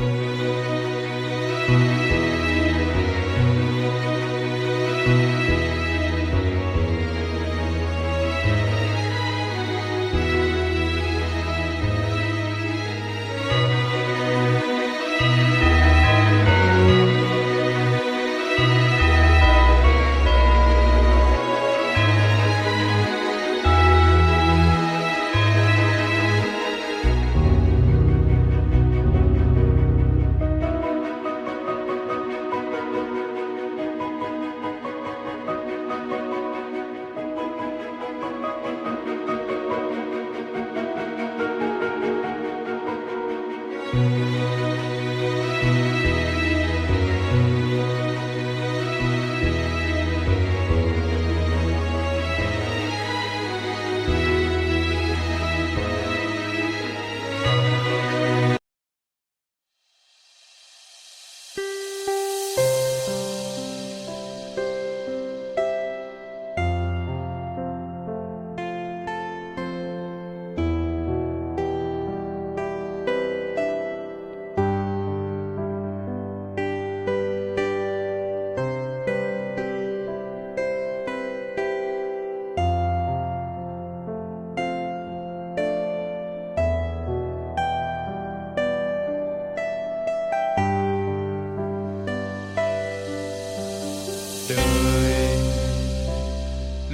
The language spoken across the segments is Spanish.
Đời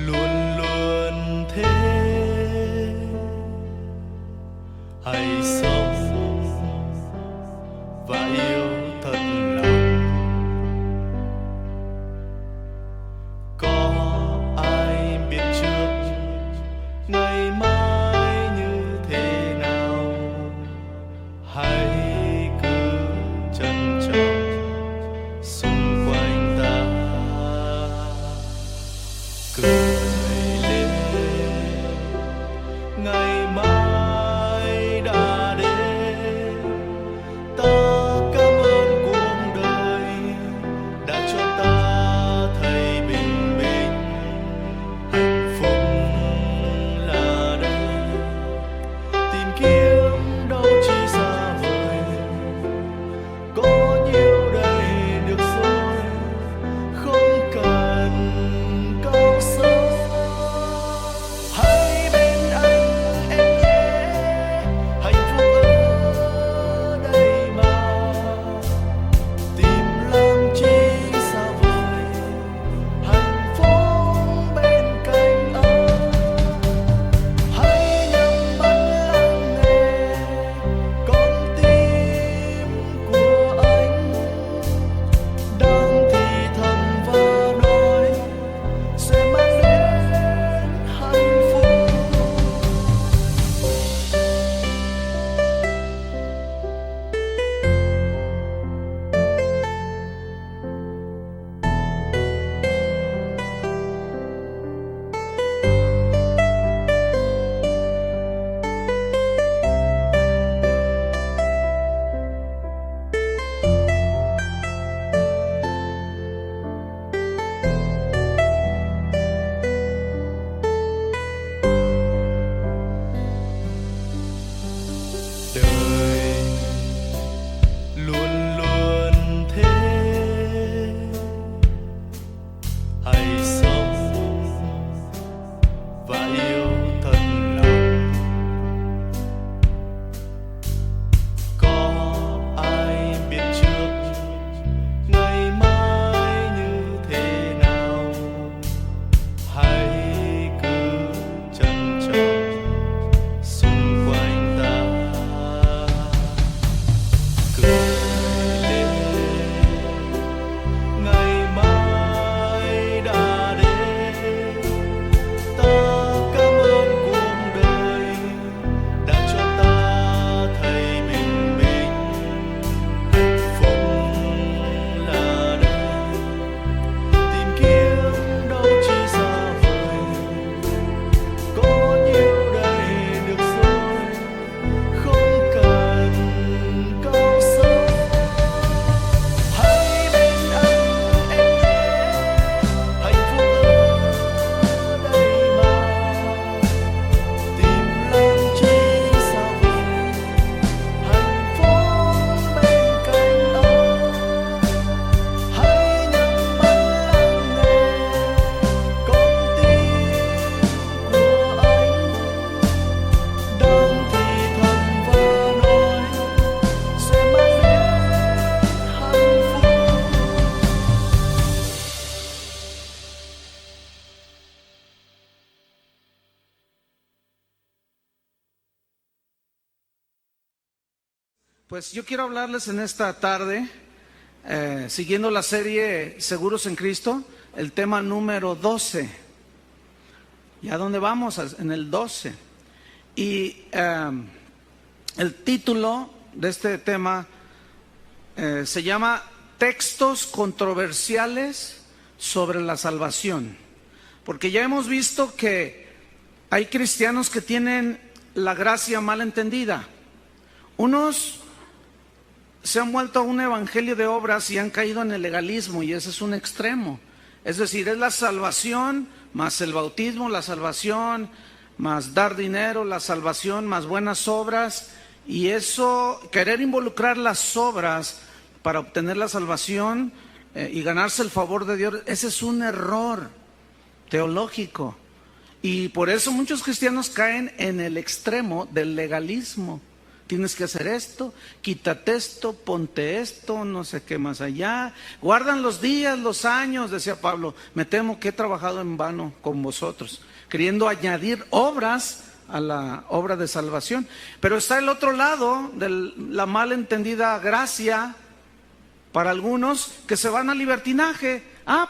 luôn luôn thế, hãy sống và yêu thật lòng. Có ai biết trước ngày mai như thế nào, hãy cứ trân trọng xung quanh ta. Cười lên, ngày mai đã đến. Ta cảm ơn cuộc đời đã cho ta thấy bình minh. Hạnh phúc là đây, tìm kiếm đâu chỉ xa vời. Pues yo quiero hablarles en esta tarde, siguiendo la serie Seguros en Cristo, el tema número 12. ¿Ya dónde vamos? En el 12. Y el título de este tema se llama Textos controversiales sobre la salvación. Porque ya hemos visto que hay cristianos que tienen la gracia mal entendida. Unos se han vuelto a un evangelio de obras y han caído en el legalismo, y ese es un extremo. Es decir, es la salvación más el bautismo, la salvación más dar dinero, la salvación más buenas obras, y eso, querer involucrar las obras para obtener la salvación y ganarse el favor de Dios, ese es un error teológico. Y por eso muchos cristianos caen en el extremo del legalismo. Tienes que hacer esto, quítate esto, ponte esto, no sé qué más allá. Guardan los días, los años, decía Pablo. Me temo que he trabajado en vano con vosotros, queriendo añadir obras a la obra de salvación. Pero está el otro lado de la mal entendida gracia para algunos que se van al libertinaje.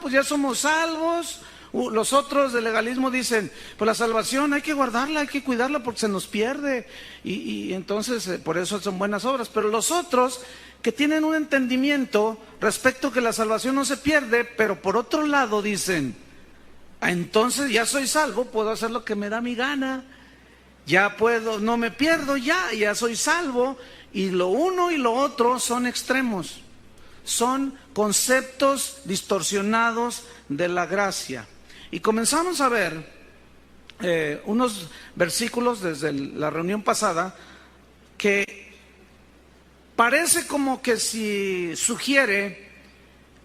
Pues ya somos salvos. Los otros del legalismo dicen, pues la salvación hay que guardarla, hay que cuidarla porque se nos pierde, y entonces por eso son buenas obras. Pero los otros que tienen un entendimiento respecto a que la salvación no se pierde, pero por otro lado dicen, entonces ya soy salvo, puedo hacer lo que me da mi gana, ya puedo, no me pierdo, ya soy salvo. Y lo uno y lo otro son extremos, son conceptos distorsionados de la gracia. Y comenzamos a ver unos versículos desde la reunión pasada que parece como que si sugiere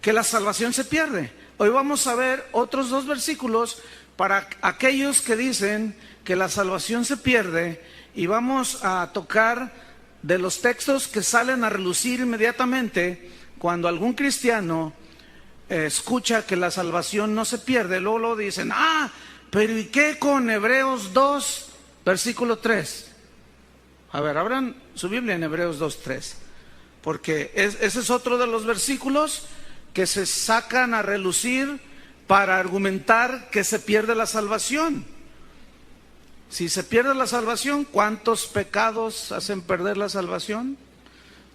que la salvación se pierde. Hoy vamos a ver otros dos versículos para aquellos que dicen que la salvación se pierde, y vamos a tocar de los textos que salen a relucir inmediatamente cuando algún cristiano escucha que la salvación no se pierde. Luego dicen, pero ¿y qué con Hebreos 2, versículo 3? A ver, abran su Biblia en Hebreos 2, 3, porque ese es otro de los versículos que se sacan a relucir para argumentar que se pierde la salvación. Si se pierde la salvación, ¿cuántos pecados hacen perder la salvación?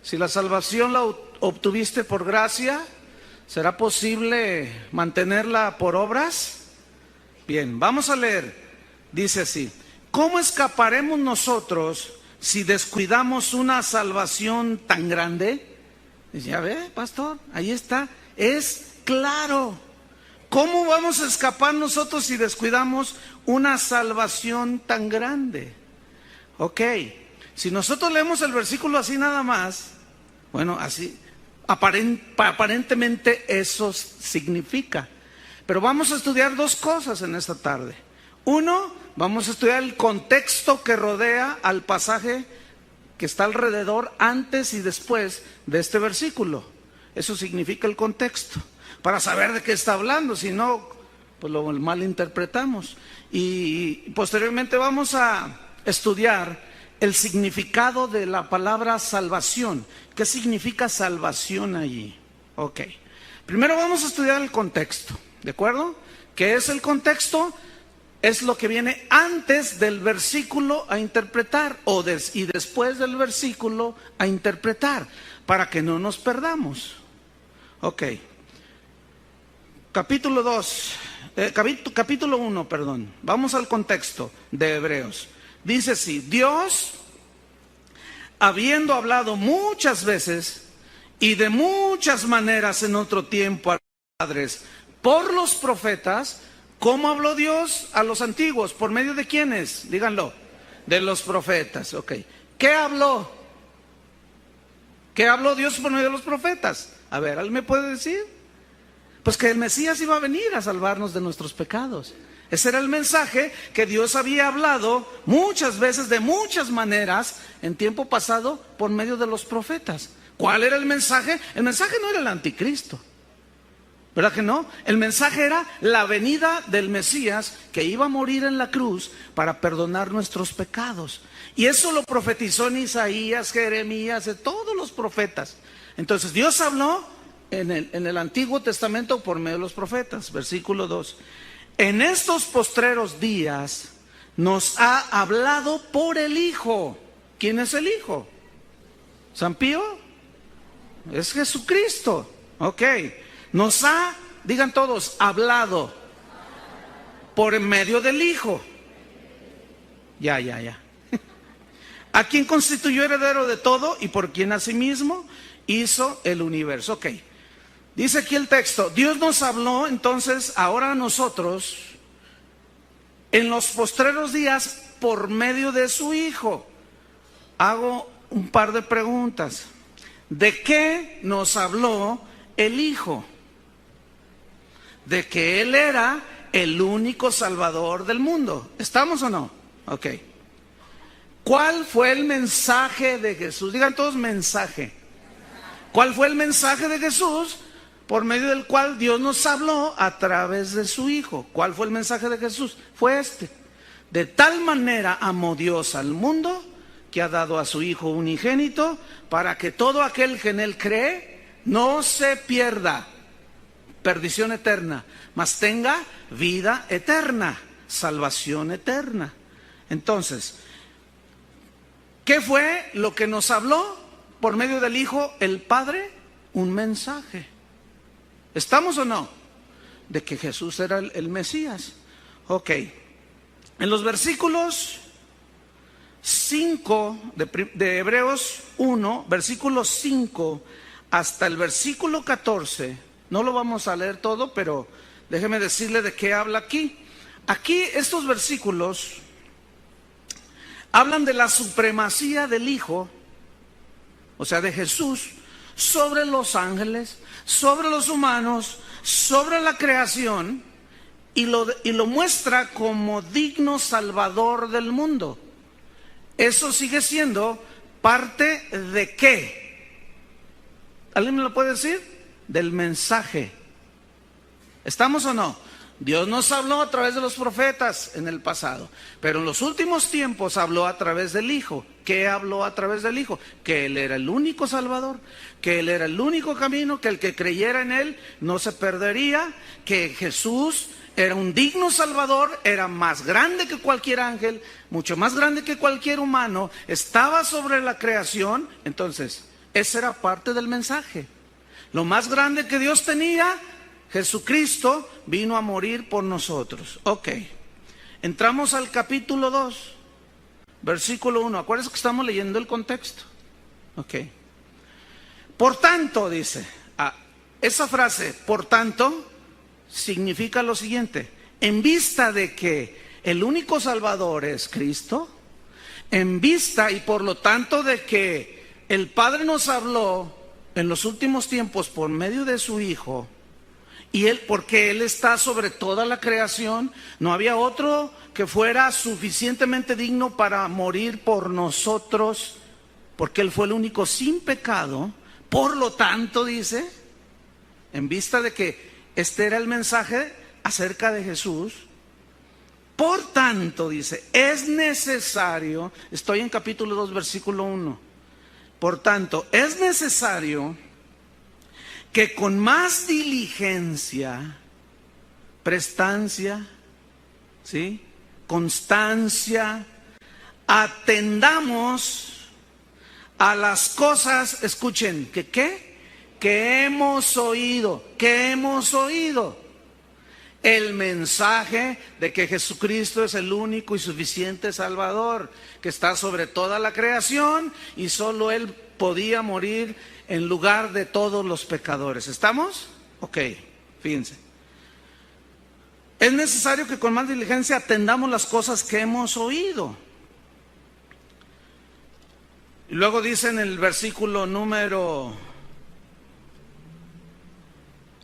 Si la salvación la obtuviste por gracia, ¿será posible mantenerla por obras? Bien, vamos a leer. Dice así: ¿cómo escaparemos nosotros si descuidamos una salvación tan grande? Ya ve, pastor, ahí está, es claro. ¿Cómo vamos a escapar nosotros si descuidamos una salvación tan grande? Ok, si nosotros leemos el versículo así nada más, bueno, así aparentemente eso significa. Pero vamos a estudiar dos cosas en esta tarde. Uno, vamos a estudiar el contexto que rodea al pasaje que está alrededor, antes y después de este versículo. Eso significa el contexto, para saber de qué está hablando, si no, pues lo malinterpretamos. Y posteriormente vamos a estudiar el significado de la palabra salvación. ¿Qué significa salvación allí? Ok. Primero vamos a estudiar el contexto, ¿de acuerdo? ¿Qué es el contexto? Es lo que viene antes del versículo a interpretar, y después del versículo a interpretar, para que no nos perdamos. Ok. Capítulo 1, perdón. Vamos al contexto de Hebreos. Dice así: Dios, habiendo hablado muchas veces y de muchas maneras en otro tiempo a los padres por los profetas. ¿Cómo habló Dios a los antiguos? ¿Por medio de quiénes? Díganlo. De los profetas. Ok. ¿Qué habló? ¿Qué habló Dios por medio de los profetas? A ver, ¿alguien me puede decir? Pues que el Mesías iba a venir a salvarnos de nuestros pecados. Ese era el mensaje que Dios había hablado muchas veces, de muchas maneras, en tiempo pasado, por medio de los profetas. ¿Cuál era el mensaje? El mensaje no era el anticristo. ¿Verdad que no? El mensaje era la venida del Mesías que iba a morir en la cruz para perdonar nuestros pecados. Y eso lo profetizó en Isaías, Jeremías, de todos los profetas. Entonces Dios habló en el Antiguo Testamento por medio de los profetas. Versículo 2. En estos postreros días nos ha hablado por el Hijo. ¿Quién es el Hijo? ¿San Pío? Es Jesucristo. Ok. Nos ha, digan todos, hablado por medio del Hijo. Ya. A quien constituyó heredero de todo y por quien asimismo hizo el universo. Ok. Dice aquí el texto, Dios nos habló entonces ahora a nosotros en los postreros días por medio de su Hijo. Hago un par de preguntas. ¿De qué nos habló el Hijo? De que Él era el único Salvador del mundo. ¿Estamos o no? Ok. ¿Cuál fue el mensaje de Jesús? Digan todos mensaje. ¿Cuál fue el mensaje de Jesús por medio del cual Dios nos habló a través de su Hijo? ¿Cuál fue el mensaje de Jesús? Fue este. De tal manera amó Dios al mundo que ha dado a su Hijo unigénito para que todo aquel que en Él cree no se pierda, perdición eterna, mas tenga vida eterna, salvación eterna. Entonces, ¿qué fue lo que nos habló por medio del Hijo el Padre? Un mensaje. ¿Estamos o no? De que Jesús era el Mesías. Ok. En los versículos 5 de Hebreos 1, versículo 5 hasta el versículo 14, no lo vamos a leer todo, pero déjeme decirle de qué habla aquí. Aquí estos versículos hablan de la supremacía del Hijo, o sea, de Jesús, sobre los ángeles, sobre los humanos, sobre la creación, y lo muestra como digno Salvador del mundo. Eso sigue siendo parte de ¿qué? ¿Alguien me lo puede decir? Del mensaje. ¿Estamos o no? Dios nos habló a través de los profetas en el pasado, pero en los últimos tiempos habló a través del Hijo. ¿Qué habló a través del Hijo? Que Él era el único Salvador, que Él era el único camino, que el que creyera en Él no se perdería, que Jesús era un digno Salvador, era más grande que cualquier ángel, mucho más grande que cualquier humano, estaba sobre la creación. Entonces, esa era parte del mensaje. Lo más grande que Dios tenía, Jesucristo vino a morir por nosotros. Ok, entramos al capítulo 2, versículo 1. Acuérdense que estamos leyendo el contexto. Ok. Por tanto, dice, esa frase, por tanto, significa lo siguiente: en vista de que el único Salvador es Cristo, en vista y por lo tanto de que el Padre nos habló en los últimos tiempos por medio de su Hijo, y Él, porque Él está sobre toda la creación, no había otro que fuera suficientemente digno para morir por nosotros, porque Él fue el único sin pecado. Por lo tanto, dice, en vista de que este era el mensaje acerca de Jesús, por tanto, dice, es necesario, estoy en capítulo 2, versículo 1, por tanto, es necesario que con más diligencia, prestancia, ¿sí?, constancia, atendamos a las cosas, escuchen, que hemos oído, el mensaje de que Jesucristo es el único y suficiente Salvador, que está sobre toda la creación y solo Él podía morir en lugar de todos los pecadores. ¿Estamos? Ok, fíjense. Es necesario que con más diligencia atendamos las cosas que hemos oído. Y luego dice en el versículo número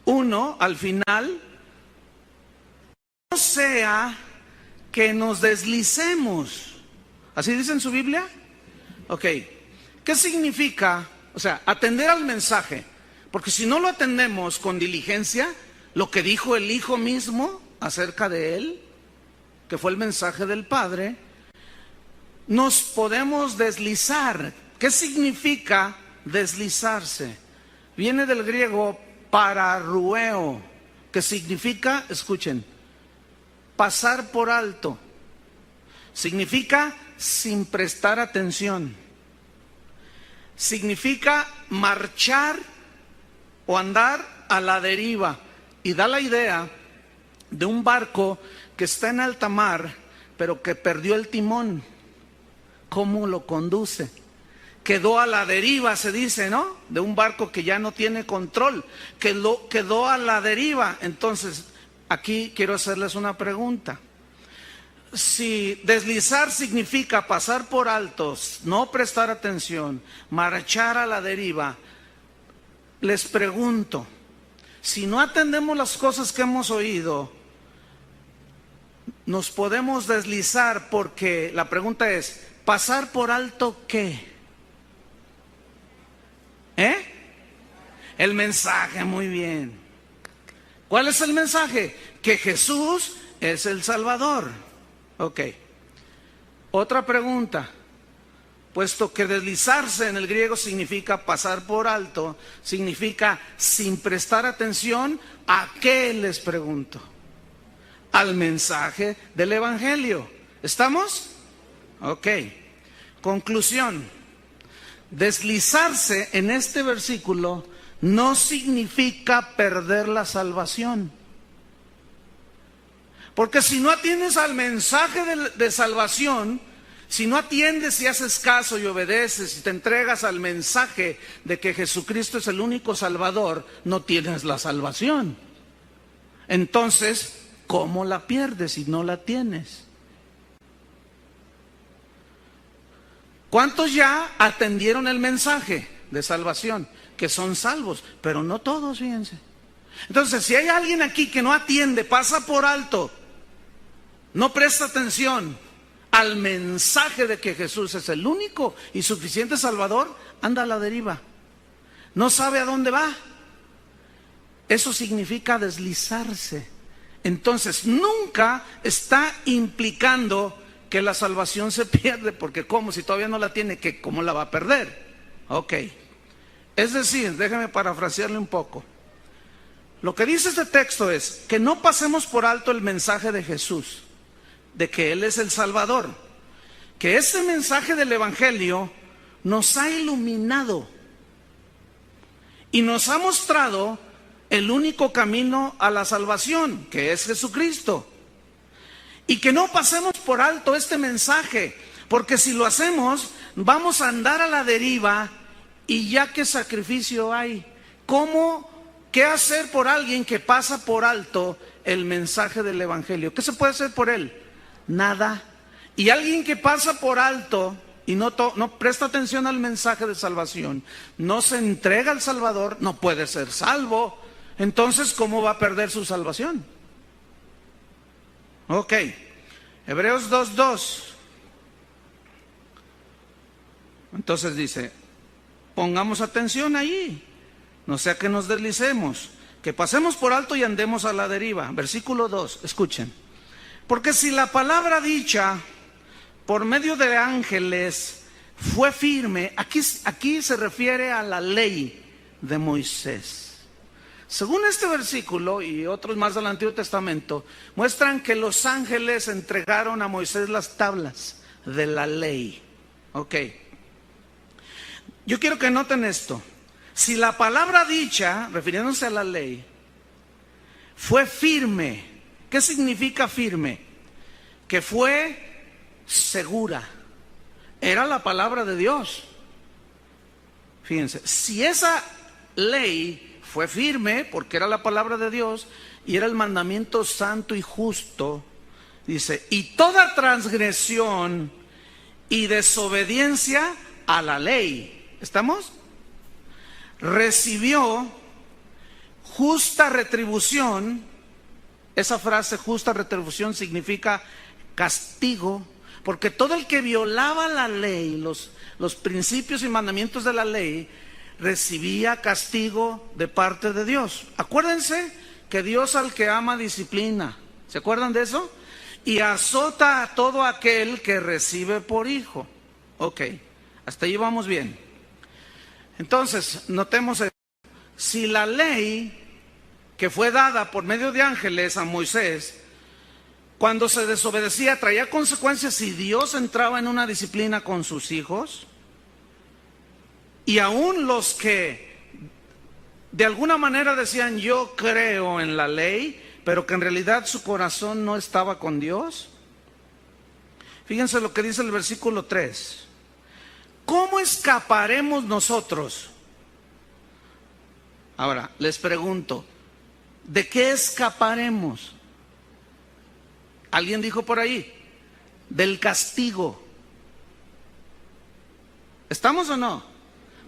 1, al final, no sea que nos deslicemos. ¿Así dice en su Biblia? Ok. ¿Qué significa? O sea, atender al mensaje. Porque si no lo atendemos con diligencia, lo que dijo el Hijo mismo acerca de Él, que fue el mensaje del Padre, nos podemos deslizar. ¿Qué significa deslizarse? Viene del griego pararrueo, que significa, escuchen, pasar por alto. Significa sin prestar atención. Significa marchar o andar a la deriva. Y da la idea de un barco que está en alta mar, pero que perdió el timón. ¿Cómo lo conduce? Quedó a la deriva, se dice, ¿no? De un barco que ya no tiene control. Quedó a la deriva. Entonces, aquí quiero hacerles una pregunta. Si deslizar significa pasar por altos, no prestar atención, marchar a la deriva, les pregunto, si no atendemos las cosas que hemos oído, nos podemos deslizar, porque la pregunta es, ¿pasar por alto qué? El mensaje, muy bien. ¿Cuál es el mensaje? Que Jesús es el Salvador. Ok. Otra pregunta. Puesto que deslizarse en el griego significa pasar por alto, significa sin prestar atención, ¿a qué les pregunto? Al mensaje del Evangelio. ¿Estamos? Ok. Conclusión. Deslizarse en este versículo no significa perder la salvación. Porque si no atiendes al mensaje de salvación, si no atiendes y haces caso y obedeces y te entregas al mensaje de que Jesucristo es el único Salvador, no tienes la salvación. Entonces, ¿cómo la pierdes si no la tienes? ¿Cuántos ya atendieron el mensaje de salvación? Que son salvos, pero no todos, fíjense. Entonces, si hay alguien aquí que no atiende, pasa por alto, no presta atención al mensaje de que Jesús es el único y suficiente Salvador, anda a la deriva. No sabe a dónde va. Eso significa deslizarse. Entonces, nunca está implicando que la salvación se pierde, porque ¿cómo? Si todavía no la tiene, ¿cómo la va a perder? Ok. Es decir, déjame parafrasearle un poco. Lo que dice este texto es que no pasemos por alto el mensaje de Jesús, de que Él es el Salvador, que ese mensaje del Evangelio nos ha iluminado y nos ha mostrado el único camino a la salvación, que es Jesucristo. Y que no pasemos por alto este mensaje, porque si lo hacemos, vamos a andar a la deriva. ¿Y ya qué sacrificio hay? ¿Qué hacer por alguien que pasa por alto el mensaje del Evangelio? ¿Qué se puede hacer por él? Nada. Y alguien que pasa por alto y no presta atención al mensaje de salvación, no se entrega al Salvador, no puede ser salvo. Entonces, ¿cómo va a perder su salvación? Ok. Hebreos 2:2. Entonces dice, pongamos atención ahí, no sea que nos deslicemos, que pasemos por alto y andemos a la deriva. Versículo 2, escuchen. Porque si la palabra dicha por medio de ángeles fue firme, aquí se refiere a la ley de Moisés. Según este versículo y otros más del Antiguo Testamento, muestran que los ángeles entregaron a Moisés las tablas de la ley. Ok. Yo quiero que noten esto. Si la palabra dicha, refiriéndose a la ley, fue firme, ¿qué significa firme? Que fue segura. Era la palabra de Dios. Fíjense, si esa ley fue firme, porque era la palabra de Dios y era el mandamiento santo y justo, dice, y toda transgresión y desobediencia a la ley, ¿estamos? Recibió justa retribución. Esa frase justa retribución significa castigo, porque todo el que violaba la ley, los principios y mandamientos de la ley, recibía castigo de parte de Dios. Acuérdense que Dios al que ama disciplina. ¿Se acuerdan de eso? Y azota a todo aquel que recibe por hijo. Ok, hasta ahí vamos bien. Entonces, notemos esto. Si la ley que fue dada por medio de ángeles a Moisés, cuando se desobedecía, traía consecuencias si Dios entraba en una disciplina con sus hijos, y aún los que de alguna manera decían yo creo en la ley, pero que en realidad su corazón no estaba con Dios. Fíjense lo que dice el versículo 3. ¿Cómo escaparemos nosotros? Ahora, les pregunto, ¿de qué escaparemos? Alguien dijo por ahí, del castigo. ¿Estamos o no?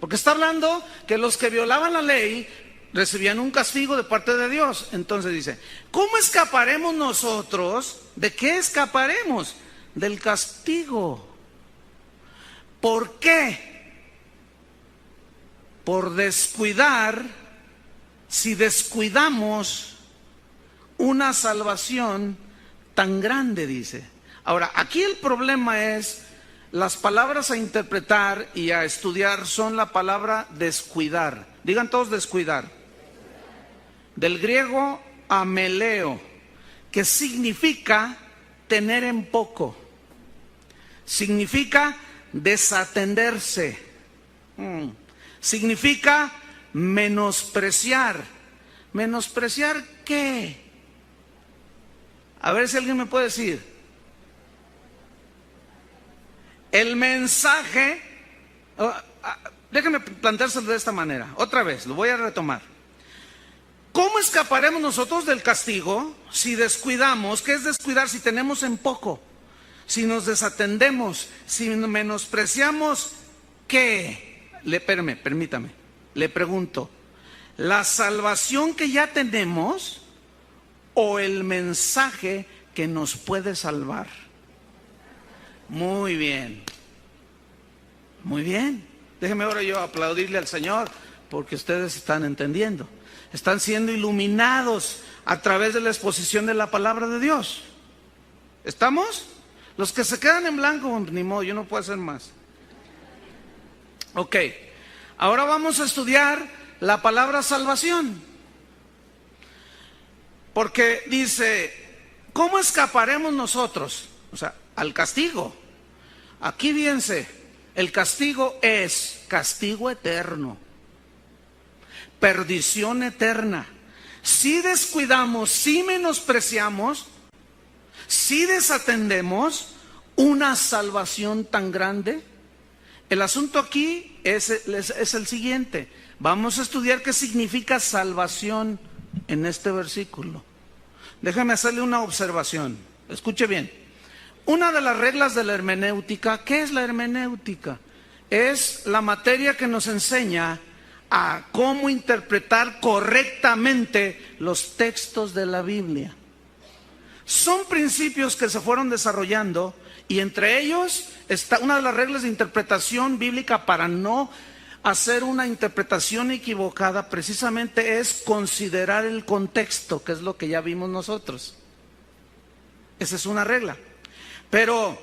Porque está hablando que los que violaban la ley recibían un castigo de parte de Dios. Entonces dice, ¿cómo escaparemos nosotros? ¿De qué escaparemos? Del castigo. ¿Por qué? Por descuidar, si descuidamos una salvación tan grande, dice. Ahora, aquí el problema es, las palabras a interpretar y a estudiar son la palabra descuidar. Digan todos descuidar. Del griego ameleo, que significa tener en poco. Significa desatenderse. Significa menospreciar. ¿Menospreciar qué? A ver si alguien me puede decir. El mensaje, déjenme planteárselo de esta manera, otra vez, lo voy a retomar. ¿Cómo escaparemos nosotros del castigo si descuidamos? ¿Qué es descuidar? Si tenemos en poco, si nos desatendemos, si menospreciamos, ¿qué? Permítame, le pregunto, ¿la salvación que ya tenemos o el mensaje que nos puede salvar? Muy bien, muy bien. Déjeme ahora yo aplaudirle al Señor porque ustedes están entendiendo. Están siendo iluminados a través de la exposición de la palabra de Dios. ¿Estamos? Los que se quedan en blanco, ni modo, yo no puedo hacer más. Ok, ahora vamos a estudiar la palabra salvación. Porque dice, ¿cómo escaparemos nosotros? O sea, al castigo. Aquí fíjense, el castigo es castigo eterno, perdición eterna. Si descuidamos, si menospreciamos, si desatendemos una salvación tan grande, el asunto aquí es el siguiente. Vamos a estudiar qué significa salvación en este versículo. Déjame hacerle una observación. Escuche bien. Una de las reglas de la hermenéutica, ¿qué es la hermenéutica? Es la materia que nos enseña a cómo interpretar correctamente los textos de la Biblia. Son principios que se fueron desarrollando y entre ellos está una de las reglas de interpretación bíblica para no hacer una interpretación equivocada, precisamente es considerar el contexto, que es lo que ya vimos nosotros. Esa es una regla. Pero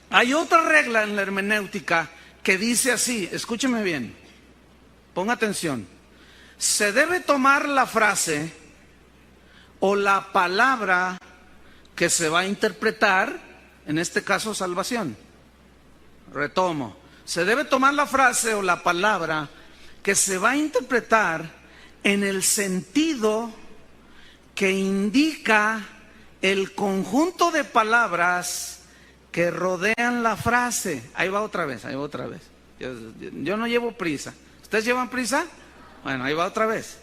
hay otra regla en la hermenéutica que dice así, escúcheme bien, ponga atención. Se debe tomar la frase o la palabra que se va a interpretar, en este caso salvación. Retomo, se debe tomar la frase o la palabra que se va a interpretar en el sentido que indica el conjunto de palabras que rodean la frase. Ahí va otra vez, Yo no llevo prisa. ¿Ustedes llevan prisa? Bueno, ahí va otra vez.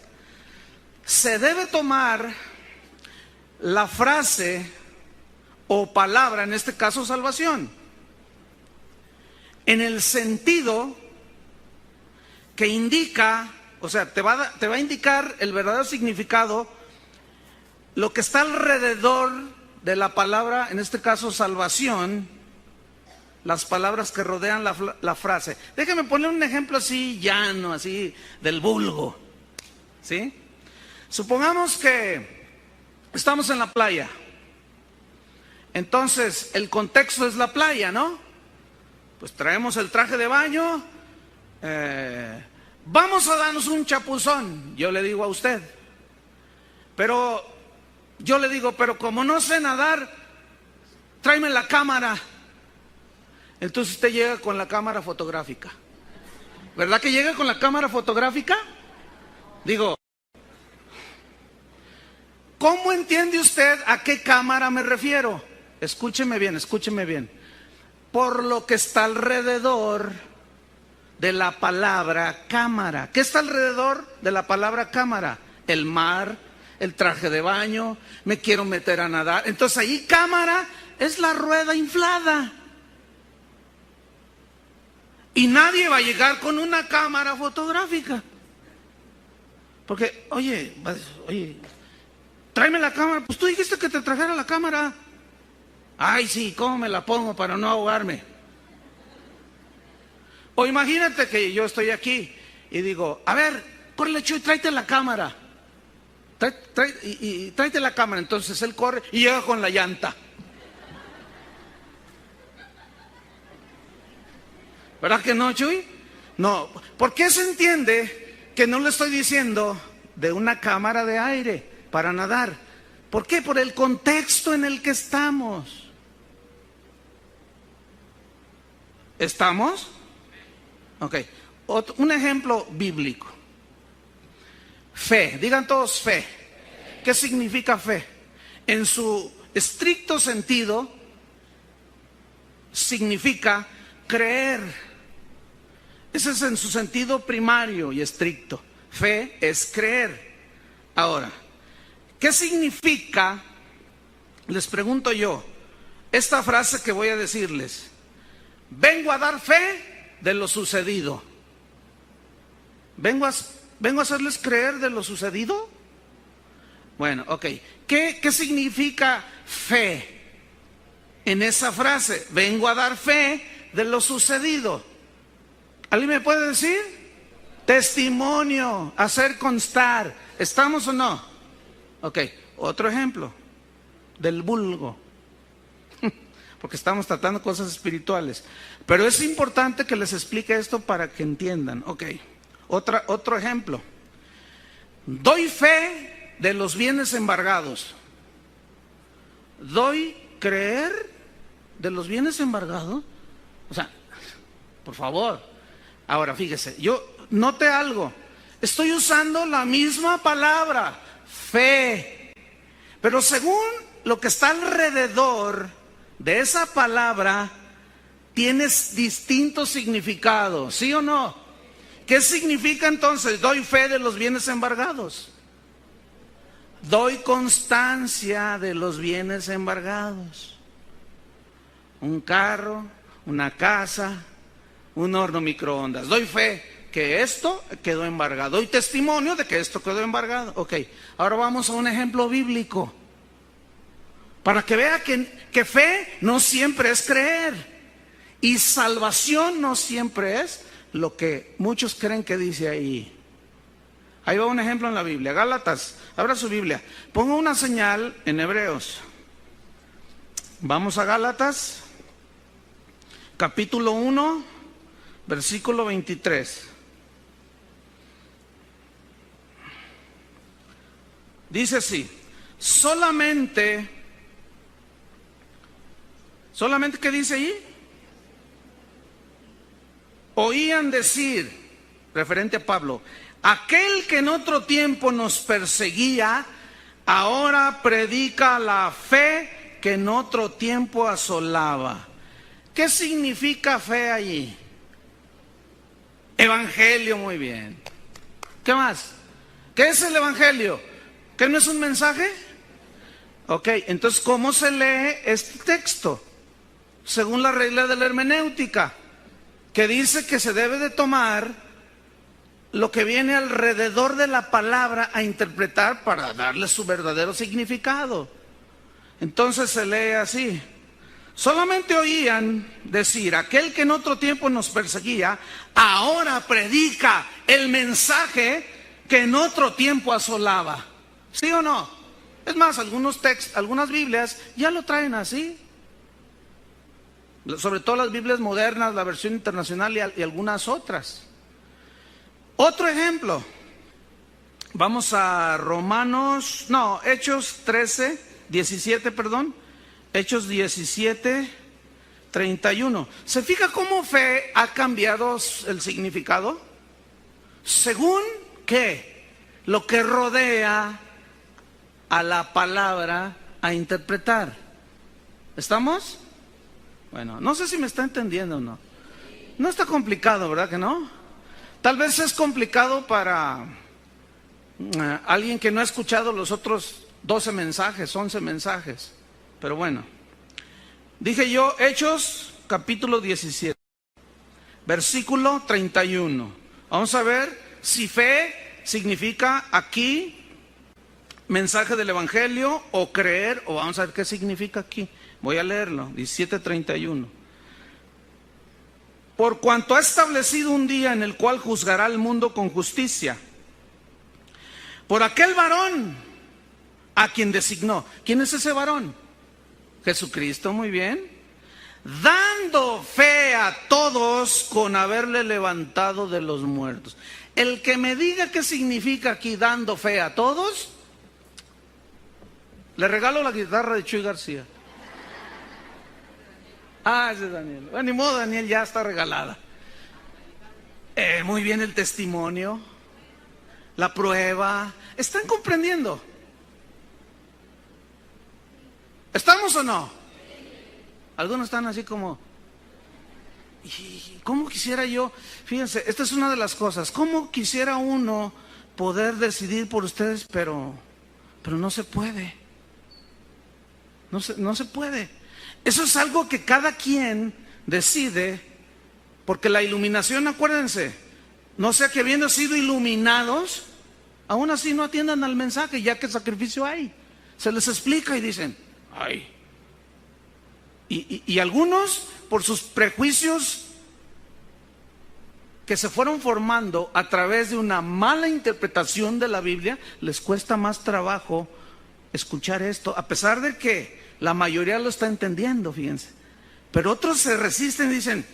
Se debe tomar la frase o palabra, en este caso salvación, en el sentido que indica, o sea, te va a indicar el verdadero significado, lo que está alrededor de la palabra, en este caso salvación, las palabras que rodean la frase. Déjeme poner un ejemplo así llano, así del vulgo, ¿sí? Supongamos que estamos en la playa. Entonces, el contexto es la playa, ¿no? Pues traemos el traje de baño. Vamos a darnos un chapuzón, yo le digo a usted. Pero yo le digo, pero como no sé nadar, tráeme la cámara. Entonces usted llega con la cámara fotográfica. ¿Verdad que llega con la cámara fotográfica? Digo, ¿cómo entiende usted a qué cámara me refiero? Escúcheme bien, escúcheme bien. Por lo que está alrededor de la palabra cámara. ¿Qué está alrededor de la palabra cámara? El mar, el traje de baño, me quiero meter a nadar. Entonces ahí cámara es la rueda inflada. Y nadie va a llegar con una cámara fotográfica. Porque, oye, tráeme la cámara. Pues tú dijiste que te trajera la cámara. Ay, sí, ¿cómo me la pongo para no ahogarme? O imagínate que yo estoy aquí y digo, a ver, córrele, Chuy, tráete la cámara. Tráete la cámara. Entonces él corre y llega con la llanta. ¿Verdad que no, Chuy? No. ¿Por qué se entiende que no le estoy diciendo de una cámara de aire para nadar? ¿Por qué? Por el contexto en el que estamos. ¿Estamos? Ok. Un ejemplo bíblico. Fe. Digan todos fe. ¿Qué significa fe? En su estricto sentido, significa creer. Ese es en su sentido primario y estricto. Fe es creer. Ahora, ¿qué significa? Les pregunto yo, esta frase que voy a decirles. Vengo a dar fe de lo sucedido. Vengo a hacerles creer de lo sucedido. Bueno, ok. ¿Qué significa fe en esa frase? Vengo a dar fe de lo sucedido. ¿Alguien me puede decir? Testimonio, hacer constar. ¿Estamos o no? Ok, otro ejemplo del vulgo. Porque estamos tratando cosas espirituales. Pero es importante que les explique esto para que entiendan. Ok, otro ejemplo. Doy fe de los bienes embargados. ¿Doy creer de los bienes embargados? O sea, por favor. Ahora, fíjese, yo noté algo. Estoy usando la misma palabra, fe. Pero según lo que está alrededor de esa palabra, tienes distintos significados, ¿sí o no? ¿Qué significa entonces? Doy fe de los bienes embargados. Doy constancia de los bienes embargados. Un carro, una casa, un horno microondas. Doy fe que esto quedó embargado. Doy testimonio de que esto quedó embargado. Ok, ahora vamos a un ejemplo bíblico. Para que vea que fe no siempre es creer. Y salvación no siempre es lo que muchos creen que dice ahí. Ahí va un ejemplo en la Biblia. Gálatas, abra su Biblia. Ponga una señal en Hebreos. Vamos a Gálatas, capítulo 1. Versículo 23. Dice así: solamente, ¿qué dice ahí? Oían decir, referente a Pablo, aquel que en otro tiempo nos perseguía, ahora predica la fe que en otro tiempo asolaba. ¿Qué significa fe allí? Evangelio, muy bien. ¿Qué más? ¿Qué es el evangelio? ¿Qué no es un mensaje? Ok, entonces, ¿cómo se lee este texto? Según la regla de la hermenéutica, que dice que se debe de tomar lo que viene alrededor de la palabra a interpretar para darle su verdadero significado. Entonces se lee así: solamente oían decir, aquel que en otro tiempo nos perseguía, ahora predica el mensaje que en otro tiempo asolaba. ¿Sí o no? Es más, algunas Biblias ya lo traen así. Sobre todo las Biblias modernas, la versión internacional y algunas otras. Otro ejemplo. Vamos a Hechos 17, Hechos 17, 31. ¿Se fija cómo fe ha cambiado el significado? Según ¿qué? Lo que rodea a la palabra a interpretar. ¿Estamos? Bueno, no sé si me está entendiendo o no. No está complicado, ¿verdad que no? Tal vez es complicado para alguien que no ha escuchado los otros 12 mensajes, 11 mensajes. Pero bueno, dije yo, Hechos capítulo 17, versículo 31. Vamos a ver si fe significa aquí mensaje del Evangelio o creer, o vamos a ver qué significa aquí. Voy a leerlo, 17:31. Por cuanto ha establecido un día en el cual juzgará al mundo con justicia, por aquel varón a quien designó. ¿Quién es ese varón? Jesucristo, muy bien. Dando fe a todos con haberle levantado de los muertos. El que me diga qué significa aquí dando fe a todos, le regalo la guitarra de Chuy García. Ah, ese es Daniel. Bueno, ni modo, Daniel ya está regalada. Muy bien el testimonio, la prueba. ¿Están comprendiendo? ¿Estamos o no? Algunos están así como, ¿y cómo quisiera yo? Fíjense, esta es una de las cosas. ¿Cómo quisiera uno poder decidir por ustedes, pero no se puede? No se puede. Eso es algo que cada quien decide, porque la iluminación, acuérdense, no sea que habiendo sido iluminados, aún así no atiendan al mensaje, ya que sacrificio hay. Se les explica y dicen, ay. Y algunos, por sus prejuicios que se fueron formando a través de una mala interpretación de la Biblia, les cuesta más trabajo escuchar esto, a pesar de que la mayoría lo está entendiendo, fíjense. Pero otros se resisten y dicen,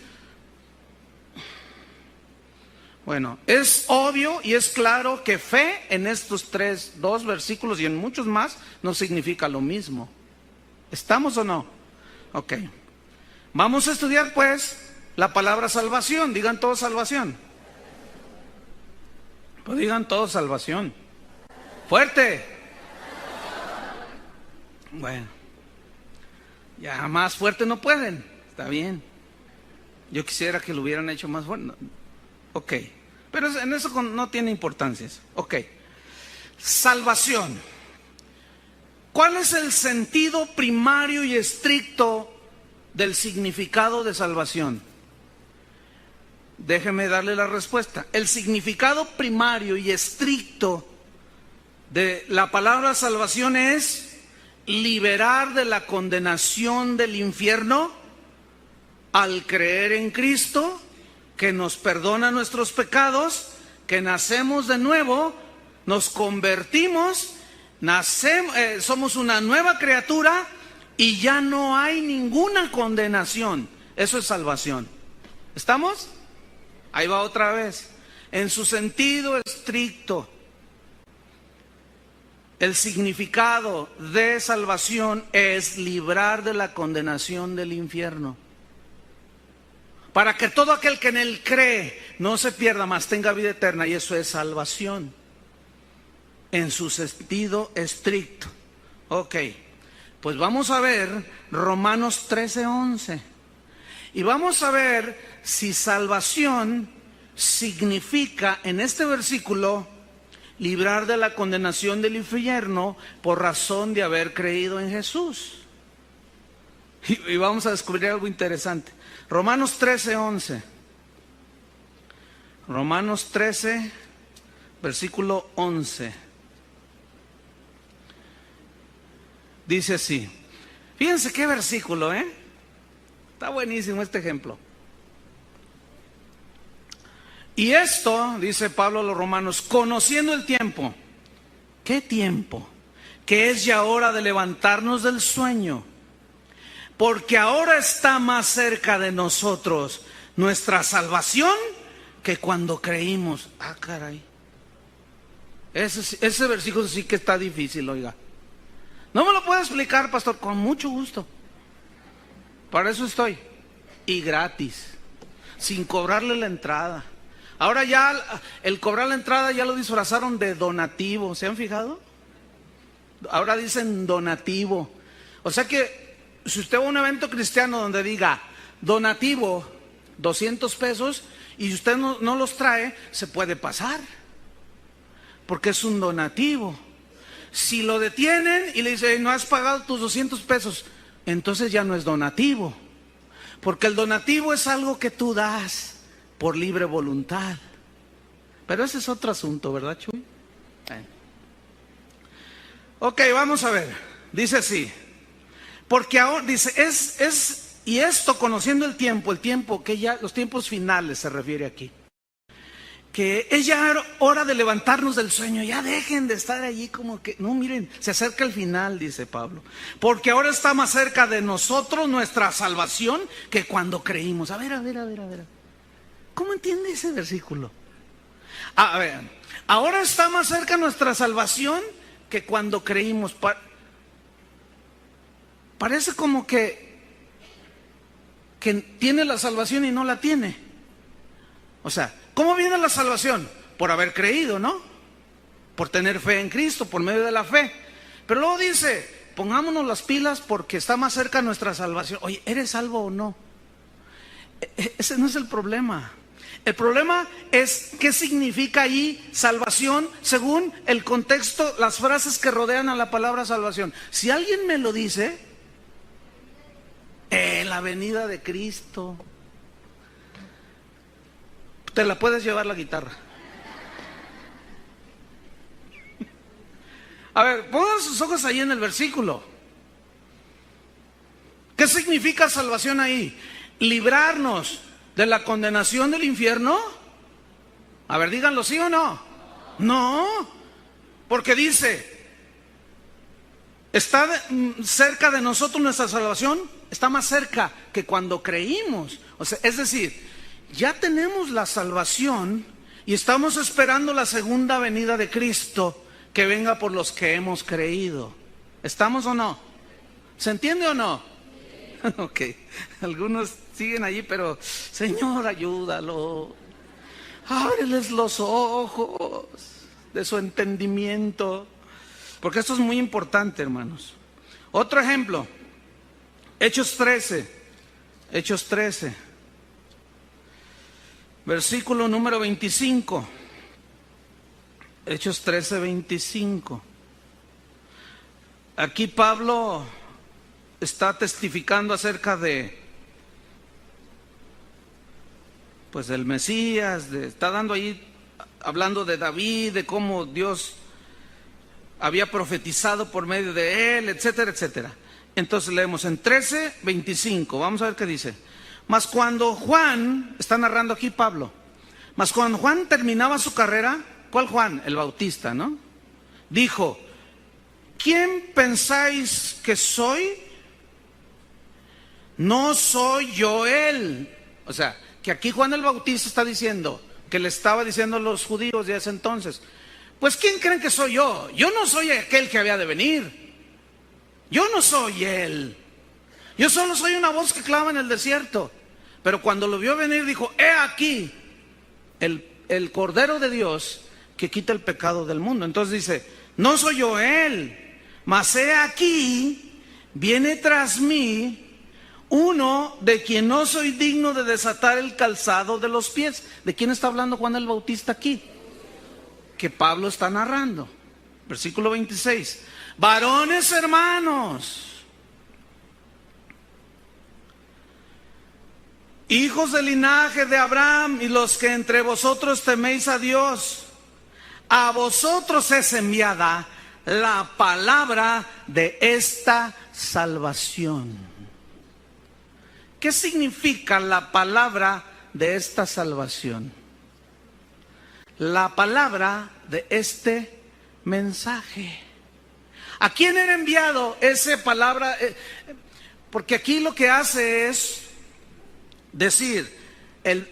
bueno, es obvio y es claro que fe en estos dos versículos y en muchos más no significa lo mismo. ¿Estamos o no? Ok. Vamos a estudiar pues la palabra salvación. Digan todos salvación. Pues digan todos salvación. Fuerte. Bueno, ya más fuerte no pueden. Está bien. Yo quisiera que lo hubieran hecho más fuerte. Ok. Pero en eso no tiene importancia. Ok. Salvación. ¿Cuál es el sentido primario y estricto del significado de salvación? Déjeme darle la respuesta. El significado primario y estricto de la palabra salvación es liberar de la condenación del infierno al creer en Cristo, que nos perdona nuestros pecados, que nacemos de nuevo, nos convertimos, somos una nueva criatura y ya no hay ninguna condenación. Eso es salvación. ¿Estamos? Ahí va otra vez. En su sentido estricto, el significado de salvación es librar de la condenación del infierno, para que todo aquel que en él cree no se pierda, mas tenga vida eterna. Y eso es salvación en su sentido estricto. Ok, pues vamos a ver Romanos 13:11 y vamos a ver si salvación significa en este versículo librar de la condenación del infierno por razón de haber creído en Jesús. Y vamos a descubrir algo interesante. Romanos 13:11. Romanos 13, versículo 11. Dice así. Fíjense qué versículo, ¿eh? Está buenísimo este ejemplo. Y esto, dice Pablo a los romanos, conociendo el tiempo. ¿Qué tiempo? que es ya hora de levantarnos del sueño, porque ahora está más cerca de nosotros nuestra salvación que cuando creímos. Ah, caray. Ese versículo sí que está difícil, oiga. ¿No me lo puede explicar, pastor? Con mucho gusto. Para eso estoy. Y gratis, sin cobrarle la entrada. Ahora ya el cobrar la entrada ya lo disfrazaron de donativo. ¿Se han fijado? Ahora dicen donativo. O sea que si usted va a un evento cristiano donde diga donativo 200 pesos y usted no los trae, se puede pasar, porque es un donativo. Si lo detienen y le dicen no has pagado tus 200 pesos, entonces ya no es donativo, porque el donativo es algo que tú das por libre voluntad. Pero ese es otro asunto, ¿verdad, Chuy? Ok, vamos a ver. Dice así: porque ahora, dice, y esto conociendo el tiempo que ya, los tiempos finales se refiere aquí, que es ya hora de levantarnos del sueño. Ya dejen de estar allí como que, no, miren, se acerca el final, dice Pablo, porque ahora está más cerca de nosotros nuestra salvación que cuando creímos. A ver, ¿cómo entiende ese versículo? A ver, ahora está más cerca nuestra salvación que cuando creímos. Parece como que tiene la salvación y no la tiene. O sea, ¿cómo viene la salvación? Por haber creído, ¿no? Por tener fe en Cristo, por medio de la fe. Pero luego dice, pongámonos las pilas porque está más cerca nuestra salvación. Oye, ¿eres salvo o no? Ese no es el problema. El problema es qué significa ahí salvación según el contexto, las frases que rodean a la palabra salvación. Si alguien me lo dice, la venida de Cristo. Te la puedes llevar la guitarra. A ver, pongan sus ojos ahí en el versículo. ¿Qué significa salvación ahí? Librarnos de la condenación del infierno. A ver, díganlo, ¿sí o no? No, porque dice, está cerca de nosotros nuestra salvación, está más cerca que cuando creímos. O sea, es decir, ya tenemos la salvación y estamos esperando la segunda venida de Cristo, que venga por los que hemos creído. ¿Estamos o no? ¿Se entiende o no? Ok, algunos siguen allí, pero Señor, ayúdalo. Ábreles los ojos de su entendimiento, porque esto es muy importante, hermanos. Otro ejemplo, Hechos 13, versículo número 25. Hechos 13, 25. Aquí Pablo está testificando acerca de, pues, del Mesías, está dando ahí, hablando de David, de cómo Dios había profetizado por medio de él, etcétera, etcétera. Entonces leemos en 13, 25, vamos a ver qué dice. Mas cuando Juan, está narrando aquí Pablo, mas cuando Juan terminaba su carrera, ¿cuál Juan? El Bautista, ¿no? Dijo, ¿quién pensáis que soy? No soy yo él. O sea, que aquí Juan el Bautista está diciendo, que le estaba diciendo a los judíos de ese entonces, pues ¿quién creen que soy yo? Yo no soy aquel que había de venir. Yo no soy él. Yo solo soy una voz que clama en el desierto. Pero cuando lo vio venir dijo, he aquí el Cordero de Dios que quita el pecado del mundo. Entonces dice, no soy yo él, mas he aquí, viene tras mí uno de quien no soy digno de desatar el calzado de los pies. ¿De quién está hablando Juan el Bautista aquí? Que Pablo está narrando. Versículo 26. Varones hermanos, hijos del linaje de Abraham y los que entre vosotros teméis a Dios, a vosotros es enviada la palabra de esta salvación. ¿Qué significa la palabra de esta salvación? La palabra de este mensaje. ¿A quién era enviado esa palabra? Porque aquí lo que hace es decir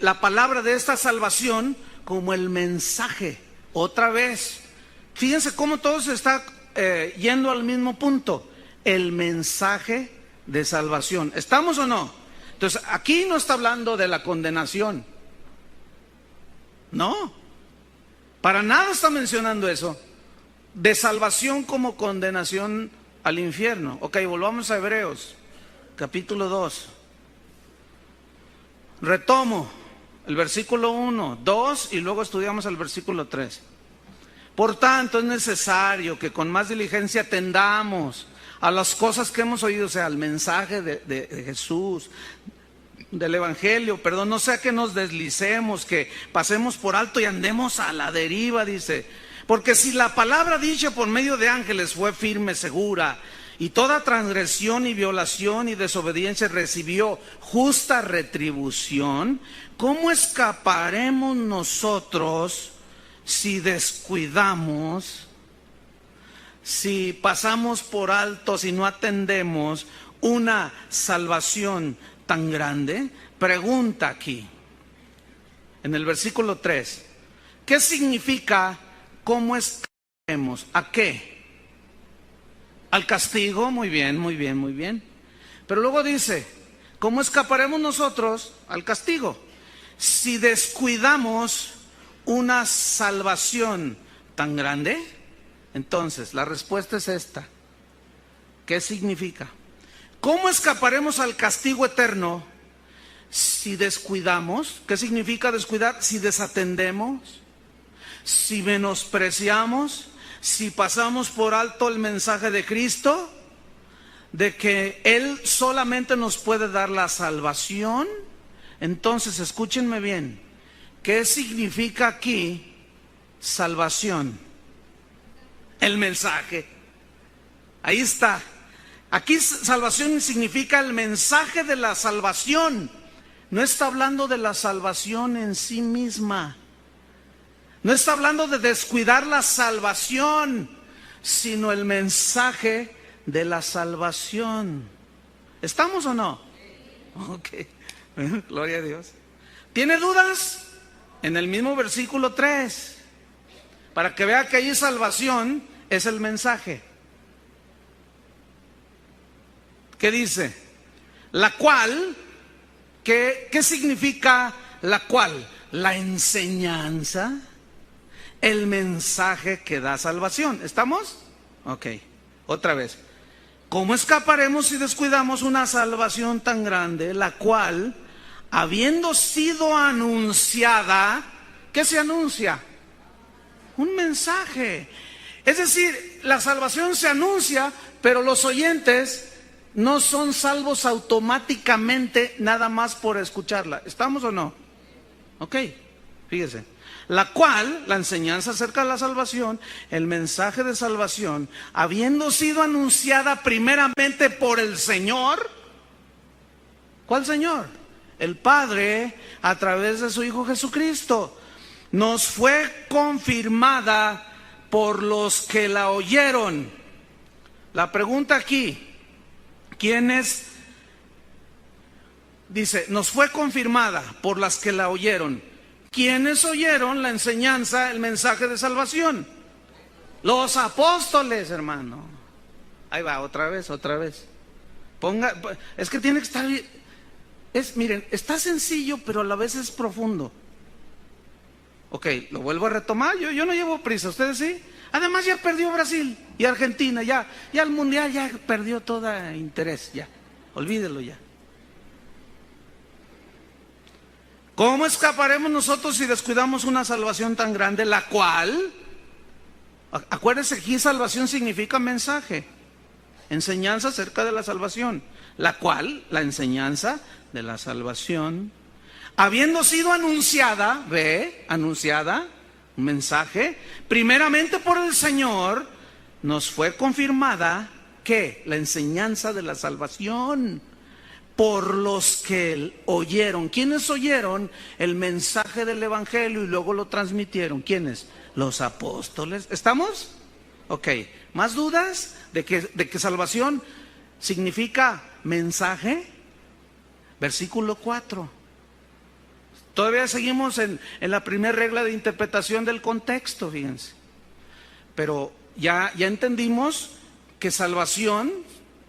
la palabra de esta salvación como el mensaje. Otra vez, fíjense cómo todo se está yendo al mismo punto. El mensaje de salvación. ¿Estamos o no? Entonces, aquí no está hablando de la condenación. No, para nada está mencionando eso. De salvación como condenación al infierno. Ok, volvamos a Hebreos, capítulo 2. Retomo el versículo 1, 2 y luego estudiamos el versículo 3. Por tanto, es necesario que con más diligencia atendamos a las cosas que hemos oído, o sea, al mensaje de Jesús, del Evangelio, perdón, no sea que nos deslicemos, que pasemos por alto y andemos a la deriva, dice. Porque si la palabra dicha por medio de ángeles fue firme, segura, y toda transgresión y violación y desobediencia recibió justa retribución, ¿cómo escaparemos nosotros si descuidamos, si pasamos por alto, si no atendemos una salvación tan grande? Pregunta aquí, en el versículo 3, ¿qué significa cómo escaparemos? ¿A qué? Al castigo, muy bien, muy bien, muy bien. Pero luego dice, ¿cómo escaparemos nosotros al castigo? Si descuidamos una salvación tan grande. Entonces, la respuesta es esta. ¿Qué significa? ¿Cómo escaparemos al castigo eterno si descuidamos? ¿Qué significa descuidar? Si desatendemos, si menospreciamos, si pasamos por alto el mensaje de Cristo, de que Él solamente nos puede dar la salvación. Entonces, escúchenme bien, ¿qué significa aquí salvación? El mensaje. Ahí está. Aquí salvación significa el mensaje de la salvación. No está hablando de la salvación en sí misma. No está hablando de descuidar la salvación, sino el mensaje de la salvación. ¿Estamos o no? Ok. Gloria a Dios. ¿Tiene dudas? En el mismo versículo 3. Para que vea que ahí salvación es el mensaje. ¿Qué dice? La cual, ¿qué significa la cual? La enseñanza, el mensaje que da salvación. ¿Estamos? Ok, otra vez. ¿Cómo escaparemos si descuidamos una salvación tan grande, la cual, habiendo sido anunciada, ¿qué se anuncia? Un mensaje. Es decir, la salvación se anuncia, pero los oyentes no son salvos automáticamente nada más por escucharla. ¿Estamos o no? Ok, fíjese. La cual, la enseñanza acerca de la salvación, el mensaje de salvación, habiendo sido anunciada primeramente por el Señor. ¿Cuál Señor? El Padre, a través de su Hijo Jesucristo. Nos fue confirmada por los que la oyeron. La pregunta aquí, ¿quién es? Dice, nos fue confirmada por las que la oyeron. ¿Quiénes oyeron la enseñanza, el mensaje de salvación? Los apóstoles, hermano. Ahí va, otra vez. Es que tiene que estar. Miren, está sencillo, pero a la vez es profundo. Ok, lo vuelvo a retomar. Yo no llevo prisa, ¿ustedes sí? Además ya perdió Brasil y Argentina, ya el mundial ya perdió todo interés, ya. Olvídelo ya. ¿Cómo escaparemos nosotros si descuidamos una salvación tan grande, la cual, acuérdense que aquí salvación significa mensaje, enseñanza acerca de la salvación, la cual, la enseñanza de la salvación, habiendo sido anunciada, anunciada, un mensaje, primeramente por el Señor, nos fue confirmada, ¿qué? La enseñanza de la salvación. Por los que oyeron. ¿Quiénes oyeron el mensaje del Evangelio y luego lo transmitieron? ¿Quiénes? Los apóstoles. ¿Estamos? Ok, ¿más dudas de que salvación significa mensaje? Versículo 4. Todavía seguimos en la primera regla de interpretación del contexto, fíjense. Pero ya entendimos que salvación,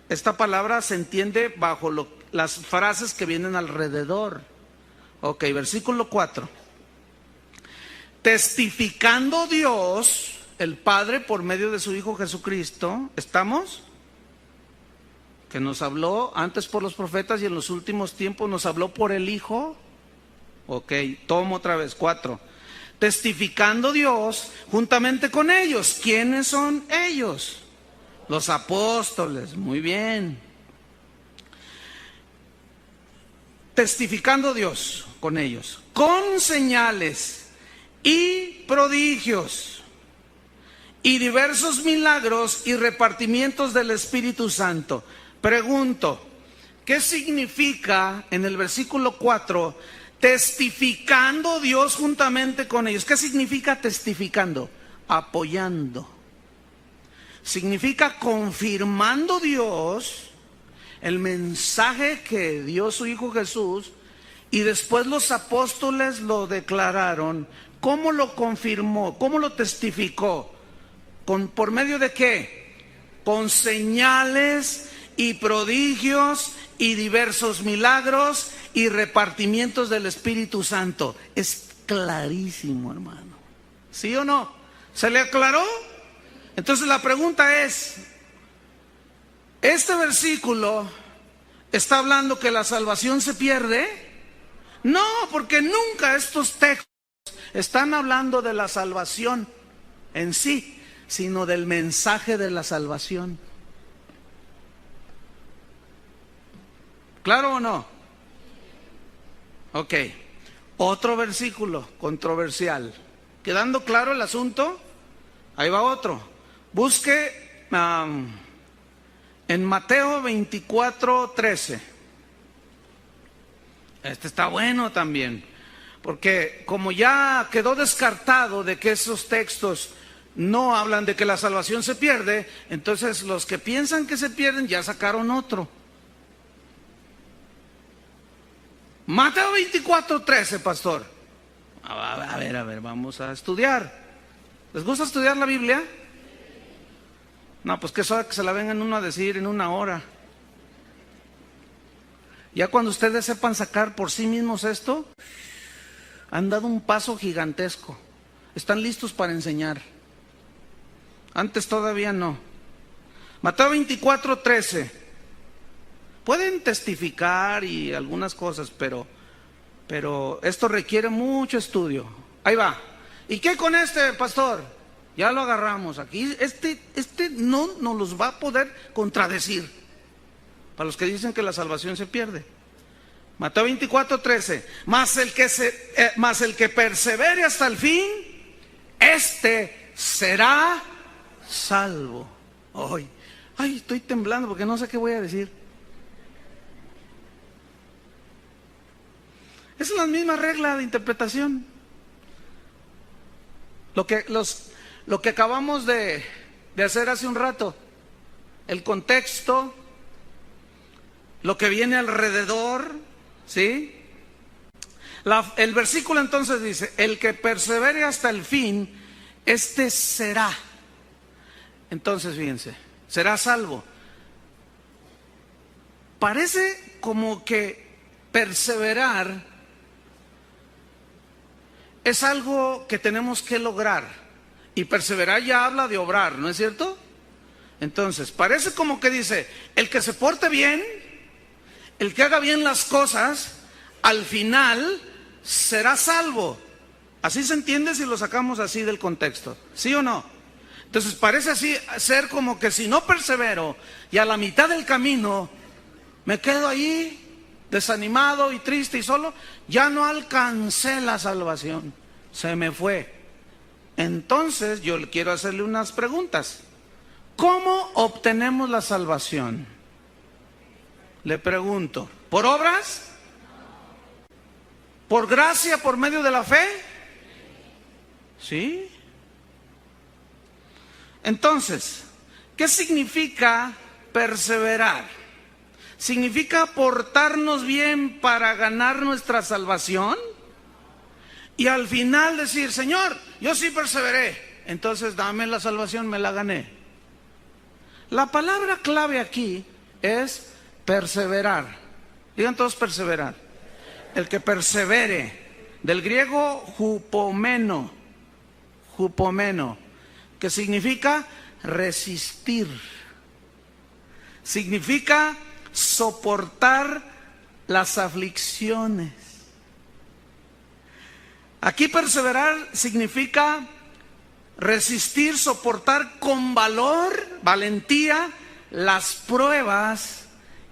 esta palabra se entiende bajo las frases que vienen alrededor. Ok, versículo 4. Testificando Dios, el Padre, por medio de su Hijo Jesucristo, ¿estamos? Que nos habló antes por los profetas y en los últimos tiempos nos habló por el Hijo. Ok, tomo otra vez, 4. Testificando Dios juntamente con ellos. ¿Quiénes son ellos? Los apóstoles, muy bien. Testificando Dios con ellos, con señales y prodigios y diversos milagros y repartimientos del Espíritu Santo. Pregunto, ¿qué significa en el versículo 4, testificando Dios juntamente con ellos? ¿Qué significa testificando? Apoyando. Significa confirmando Dios el mensaje que dio su Hijo Jesús, y después los apóstoles lo declararon. ¿Cómo lo confirmó? ¿Cómo lo testificó? ¿Por medio de qué? Con señales y prodigios y diversos milagros y repartimientos del Espíritu Santo. Es clarísimo, hermano. ¿Sí o no? ¿Se le aclaró? Entonces la pregunta es, ¿este versículo está hablando que la salvación se pierde? No, porque nunca estos textos están hablando de la salvación en sí, sino del mensaje de la salvación. ¿Claro o no? Ok, otro versículo controversial. ¿Quedando claro el asunto? Ahí va otro. Busque en Mateo 24:13. Este está bueno también, porque como ya quedó descartado de que esos textos no hablan de que la salvación se pierde, entonces los que piensan que se pierden ya sacaron otro. Mateo 24:13, pastor. A ver, vamos a estudiar. ¿Les gusta estudiar la Biblia? No, pues que eso que se la vengan uno a decir en una hora. Ya cuando ustedes sepan sacar por sí mismos esto, han dado un paso gigantesco. Están listos para enseñar. Antes todavía no. Mateo 24:13. Pueden testificar y algunas cosas, pero esto requiere mucho estudio. Ahí va. ¿Y qué con este, pastor? Ya lo agarramos aquí. Este no nos los va a poder contradecir. Para los que dicen que la salvación se pierde. Mateo 24:13. Mas el que persevere hasta el fin, este será salvo. Ay, estoy temblando porque no sé qué voy a decir. Es la misma regla de interpretación. Lo que acabamos de hacer hace un rato. El contexto, lo que viene alrededor, ¿sí? El versículo entonces dice, el que persevere hasta el fin, este será. Entonces, fíjense, será salvo. Parece como que perseverar es algo que tenemos que lograr. Y perseverar ya habla de obrar, ¿no es cierto? Entonces, parece como que dice, el que se porte bien, el que haga bien las cosas, al final será salvo. Así se entiende si lo sacamos así del contexto, ¿sí o no? Entonces parece así ser como que si no persevero y a la mitad del camino me quedo ahí desanimado y triste y solo, ya no alcancé la salvación, se me fue. Entonces yo quiero hacerle unas preguntas. ¿Cómo obtenemos la salvación? Le pregunto, ¿por obras? ¿Por gracia, por medio de la fe? ¿Sí? Entonces, ¿qué significa perseverar? ¿Significa portarnos bien para ganar nuestra salvación? Y al final decir, Señor, yo sí perseveré, entonces dame la salvación, me la gané. La palabra clave aquí es perseverar. Digan todos perseverar. El que persevere, del griego hupomeno, que significa resistir, significa soportar las aflicciones. Aquí perseverar significa resistir, soportar con valor, valentía, las pruebas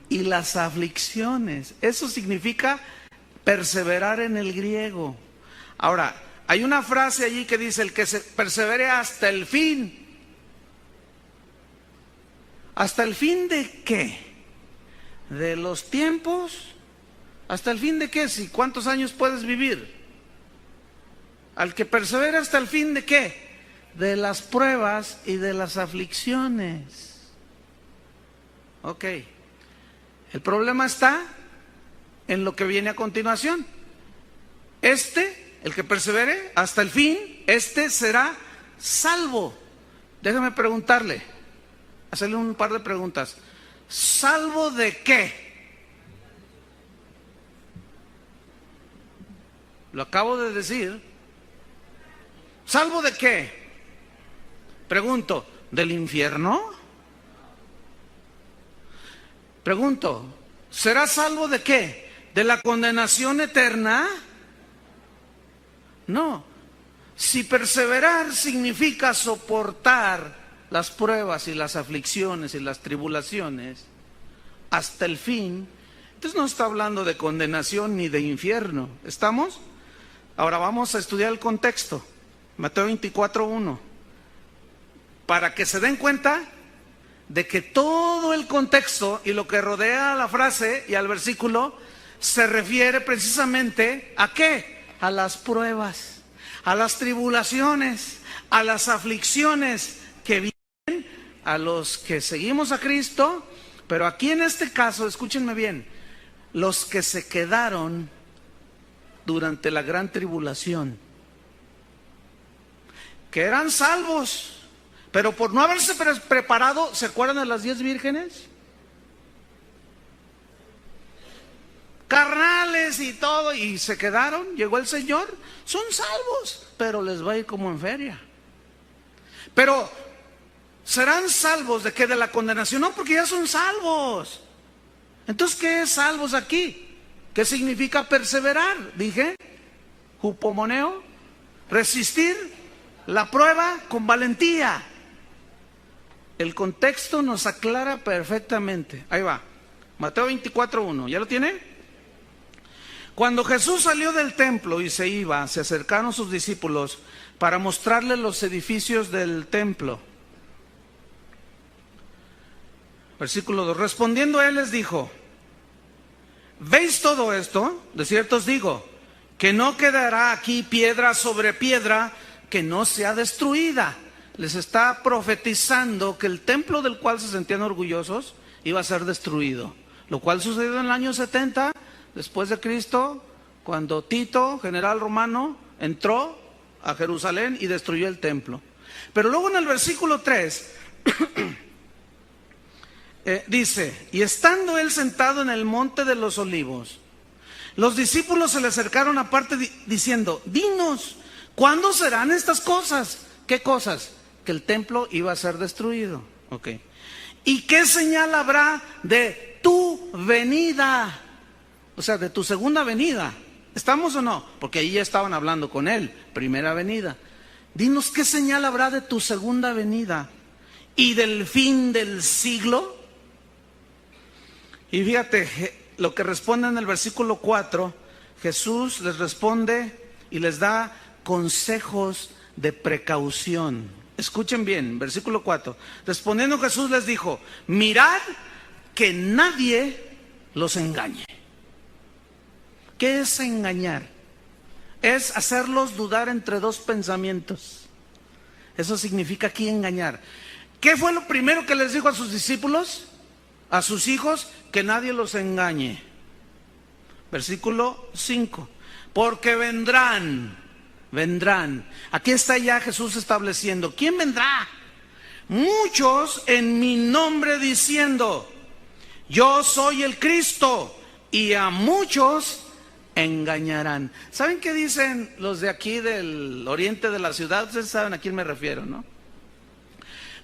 y las aflicciones. Eso significa perseverar en el griego. Ahora, hay una frase allí que dice, el que se persevere hasta el fin. ¿Hasta el fin de qué? ¿De los tiempos? ¿Hasta el fin de qué? Si ¿cuántos años puedes vivir? Al que persevera hasta el fin de qué? De las pruebas y de las aflicciones. Ok. El problema está en lo que viene a continuación. El que persevere hasta el fin, será salvo. Déjame preguntarle, hacerle un par de preguntas. ¿Salvo de qué? Lo acabo de decir. ¿Salvo de qué? Pregunto, ¿del infierno? Pregunto, ¿será salvo de qué? ¿De la condenación eterna? No. Si perseverar significa soportar las pruebas y las aflicciones y las tribulaciones hasta el fin, entonces no está hablando de condenación ni de infierno. ¿Estamos? Ahora vamos a estudiar el contexto. Mateo 24:1. Para que se den cuenta de que todo el contexto y lo que rodea a la frase y al versículo se refiere precisamente ¿a qué? A las pruebas, a las tribulaciones, a las aflicciones que vienen a los que seguimos a Cristo, pero aquí en este caso, escúchenme bien, los que se quedaron durante la gran tribulación, que eran salvos, pero por no haberse preparado, ¿se acuerdan de las 10 vírgenes? Carnales y todo, y se quedaron, llegó el Señor, son salvos, pero les va a ir como en feria. Pero, ¿serán salvos de qué? De la condenación, no, porque ya son salvos. Entonces, ¿qué es salvos aquí? ¿Qué significa perseverar? Dije, hupomoneo, resistir la prueba con valentía. El contexto nos aclara perfectamente. Ahí va, Mateo 24:1, ¿ya lo tiene? Cuando Jesús salió del templo y se iba, se acercaron sus discípulos para mostrarle los edificios del templo. Versículo 2, respondiendo él les dijo, ¿veis todo esto? De cierto os digo, que no quedará aquí piedra sobre piedra que no sea destruida. Les está profetizando que el templo del cual se sentían orgullosos iba a ser destruido, lo cual sucedió en el año 70 después de Cristo, cuando Tito, general romano, entró a Jerusalén y destruyó el templo. Pero luego en el versículo 3 dice, y estando él sentado en el monte de los olivos, los discípulos se le acercaron aparte diciendo, dinos, ¿cuándo serán estas cosas? ¿Qué cosas? Que el templo iba a ser destruido. Okay. ¿Y qué señal habrá de tu venida? O sea, de tu segunda venida. ¿Estamos o no? Porque ahí ya estaban hablando con él, primera venida. Dinos, ¿qué señal habrá de tu segunda venida y del fin del siglo? Y fíjate lo que responde en el versículo 4. Jesús les responde y les da consejos de precaución. Escuchen bien, versículo 4. Respondiendo Jesús les dijo, mirad que nadie los engañe. ¿Qué es engañar? Es hacerlos dudar entre dos pensamientos. Eso significa aquí engañar. ¿Qué fue lo primero que les dijo a sus discípulos? A sus hijos, que nadie los engañe. Versículo 5. Porque vendrán. Aquí está ya Jesús estableciendo. ¿Quién vendrá? Muchos en mi nombre diciendo, yo soy el Cristo, y a muchos engañarán. ¿Saben qué dicen los de aquí del oriente de la ciudad? Ustedes saben a quién me refiero, ¿no?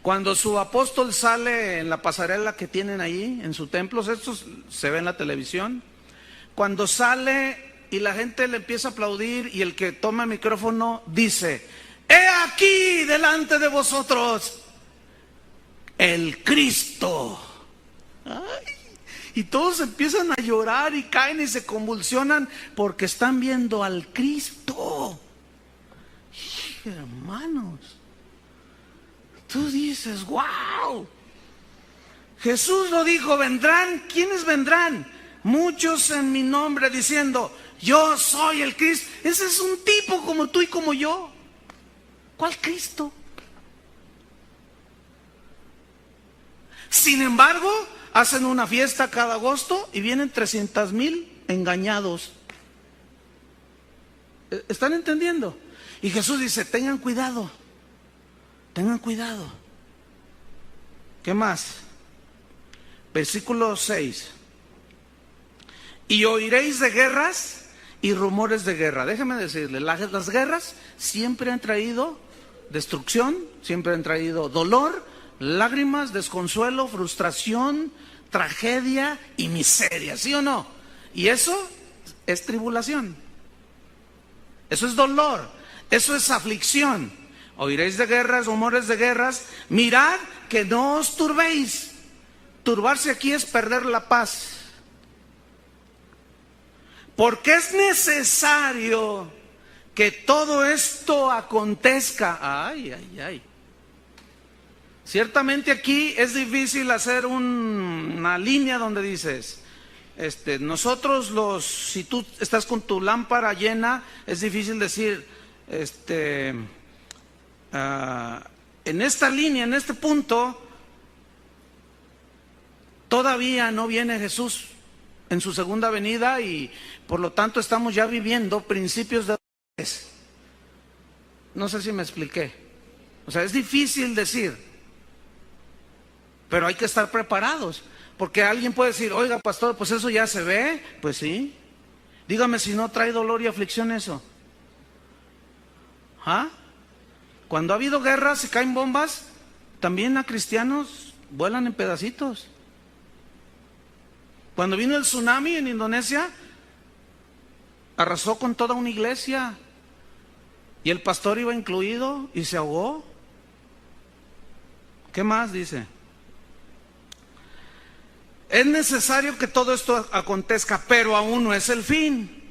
Cuando su apóstol sale en la pasarela que tienen ahí en su templo, esto se ve en la televisión, cuando sale y la gente le empieza a aplaudir y el que toma el micrófono dice, he aquí delante de vosotros el Cristo. Ay, y todos empiezan a llorar y caen y se convulsionan porque están viendo al Cristo. Hermanos, tú dices, wow. Jesús lo dijo, vendrán. ¿Quiénes vendrán? Muchos en mi nombre diciendo, yo soy el Cristo. Ese es un tipo como tú y como yo. ¿Cuál Cristo? Sin embargo, hacen una fiesta cada agosto y vienen 300,000 engañados. ¿Están entendiendo? Y Jesús dice, tengan cuidado. Tengan cuidado. ¿Qué más? Versículo 6. Y oiréis de guerras y rumores de guerra. Déjeme decirle, las guerras siempre han traído destrucción, siempre han traído dolor, lágrimas, desconsuelo, frustración, tragedia y miseria, ¿sí o no? Y eso es tribulación. Eso es dolor, eso es aflicción. Oiréis de guerras, rumores de guerras. Mirad que no os turbéis. Turbarse aquí es perder la paz. Porque es necesario que todo esto acontezca. Ay, ay, ay. Ciertamente aquí es difícil hacer una línea donde dices, nosotros si tú estás con tu lámpara llena, es difícil decir, en esta línea, en este punto, todavía no viene Jesús en su segunda venida y por lo tanto estamos ya viviendo principios de... No sé si me expliqué. O sea, es difícil decir, pero hay que estar preparados, porque alguien puede decir, oiga pastor, pues eso ya se ve. Pues sí, dígame si no trae dolor y aflicción eso. ¿Ah? Cuando ha habido guerras y caen bombas, también a cristianos vuelan en pedacitos. Cuando vino el tsunami en Indonesia, arrasó con toda una iglesia y el pastor iba incluido y se ahogó. ¿Qué más dice? Es necesario que todo esto acontezca, pero aún no es el fin,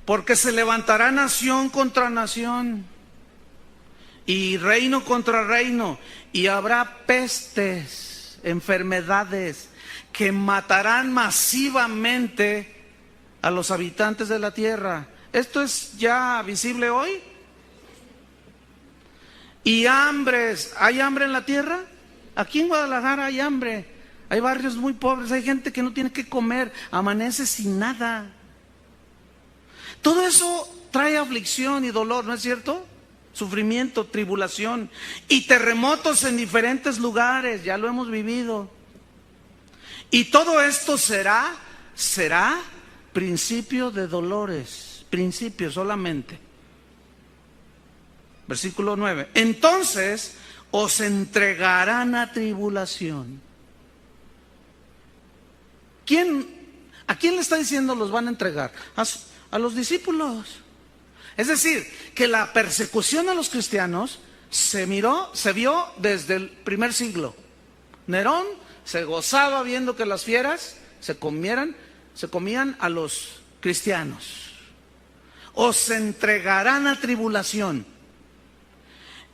porque se levantará nación contra nación y reino contra reino, y habrá pestes, enfermedades que matarán masivamente a los habitantes de la tierra. ¿Esto es ya visible hoy? Y hambres. ¿Hay hambre en la tierra? Aquí en Guadalajara hay hambre. Hay barrios muy pobres, hay gente que no tiene que comer, amanece sin nada. Todo eso trae aflicción y dolor, ¿no es cierto? Sufrimiento, tribulación y terremotos en diferentes lugares, ya lo hemos vivido. Y todo esto será principio de dolores, principio solamente. Versículo 9. Entonces os entregarán a tribulación. ¿A quién le está diciendo los van a entregar? A los discípulos. Es decir, que la persecución a los cristianos se vio desde el primer siglo. Nerón se gozaba viendo que las fieras se comían a los cristianos. Os entregarán a tribulación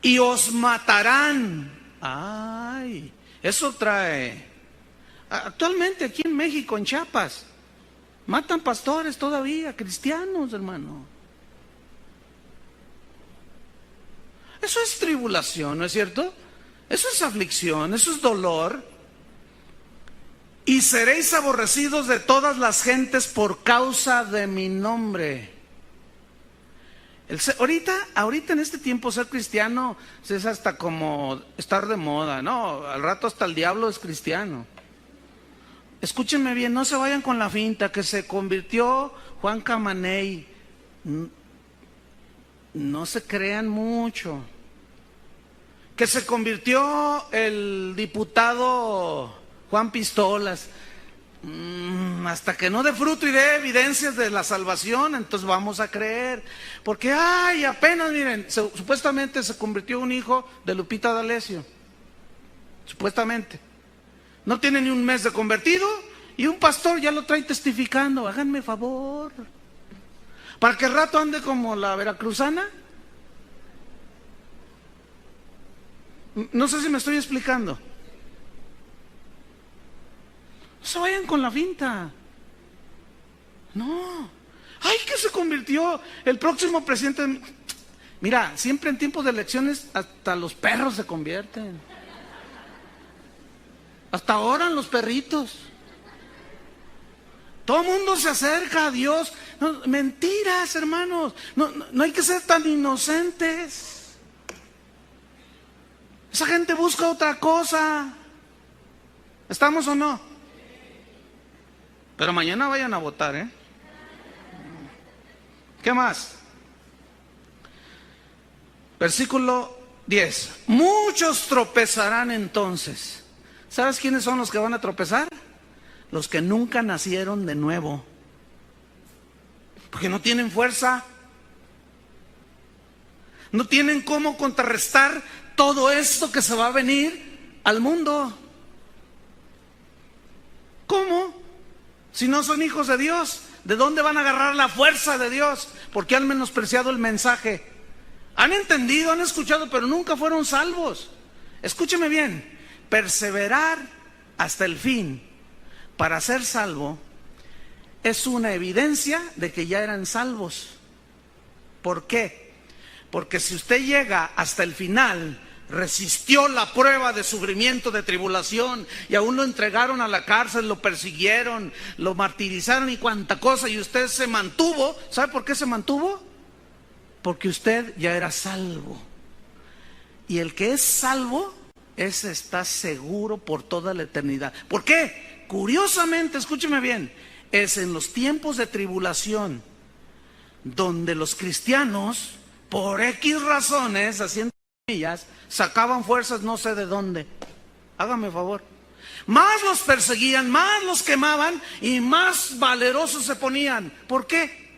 y os matarán. Ay, eso trae. Actualmente aquí en México, en Chiapas, matan pastores todavía, cristianos, hermano. Eso es tribulación, ¿no es cierto? Eso es aflicción, eso es dolor. Y seréis aborrecidos de todas las gentes por causa de mi nombre. Ahorita en este tiempo ser cristiano es hasta como estar de moda, ¿no? Al rato hasta el diablo es cristiano. Escúchenme bien, no se vayan con la finta que se convirtió Juan Camaney. No se crean mucho. Que se convirtió el diputado Juan Pistolas. Hasta que no dé fruto y dé evidencias de la salvación, entonces vamos a creer. Porque, apenas, miren, supuestamente se convirtió un hijo de Lupita D'Alessio. Supuestamente. No tiene ni un mes de convertido y un pastor ya lo trae testificando. Háganme favor. Para que el rato ande como la veracruzana. No sé si me estoy explicando. No se vayan con la finta. No. Que se convirtió el próximo presidente. Mira, siempre en tiempos de elecciones hasta los perros se convierten. Hasta oran los perritos. Todo el mundo se acerca a Dios. No, mentiras, hermanos. No hay que ser tan inocentes. Esa gente busca otra cosa. ¿Estamos o no? Pero mañana vayan a votar, ¿eh? ¿Qué más? Versículo 10. Muchos tropezarán entonces. ¿Sabes quiénes son los que van a tropezar? Los que nunca nacieron de nuevo. Porque no tienen fuerza. No tienen cómo contrarrestar todo esto que se va a venir al mundo. ¿Cómo? Si no son hijos de Dios, ¿de dónde van a agarrar la fuerza de Dios? Porque han menospreciado el mensaje. Han entendido, han escuchado, pero nunca fueron salvos. Escúcheme bien. Perseverar hasta el fin para ser salvo es una evidencia de que ya eran salvos. ¿Por qué? Porque si usted llega hasta el final, resistió la prueba de sufrimiento, de tribulación, y aún lo entregaron a la cárcel, lo persiguieron, lo martirizaron y cuanta cosa, y usted se mantuvo. ¿Sabe por qué se mantuvo? Porque usted ya era salvo. Y el que es salvo, ese está seguro por toda la eternidad. ¿Por qué? Curiosamente, escúcheme bien, es en los tiempos de tribulación donde los cristianos, por X razones, haciendo comillas, sacaban fuerzas no sé de dónde. Hágame favor. Más los perseguían, más los quemaban y más valerosos se ponían. ¿Por qué?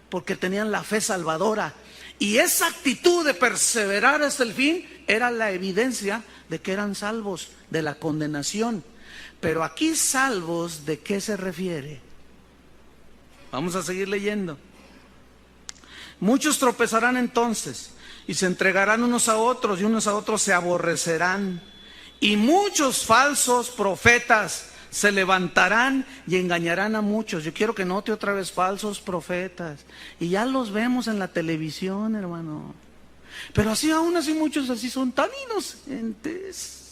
Porque tenían la fe salvadora. Y esa actitud de perseverar hasta el fin era la evidencia de que eran salvos de la condenación. Pero aquí, salvos, ¿de qué se refiere? Vamos a seguir leyendo. Muchos tropezarán entonces y se entregarán unos a otros y unos a otros se aborrecerán. Y muchos falsos profetas se levantarán y engañarán a muchos. Yo quiero que note otra vez, falsos profetas. Y ya los vemos en la televisión, hermano. Pero aún así muchos así son tan inocentes.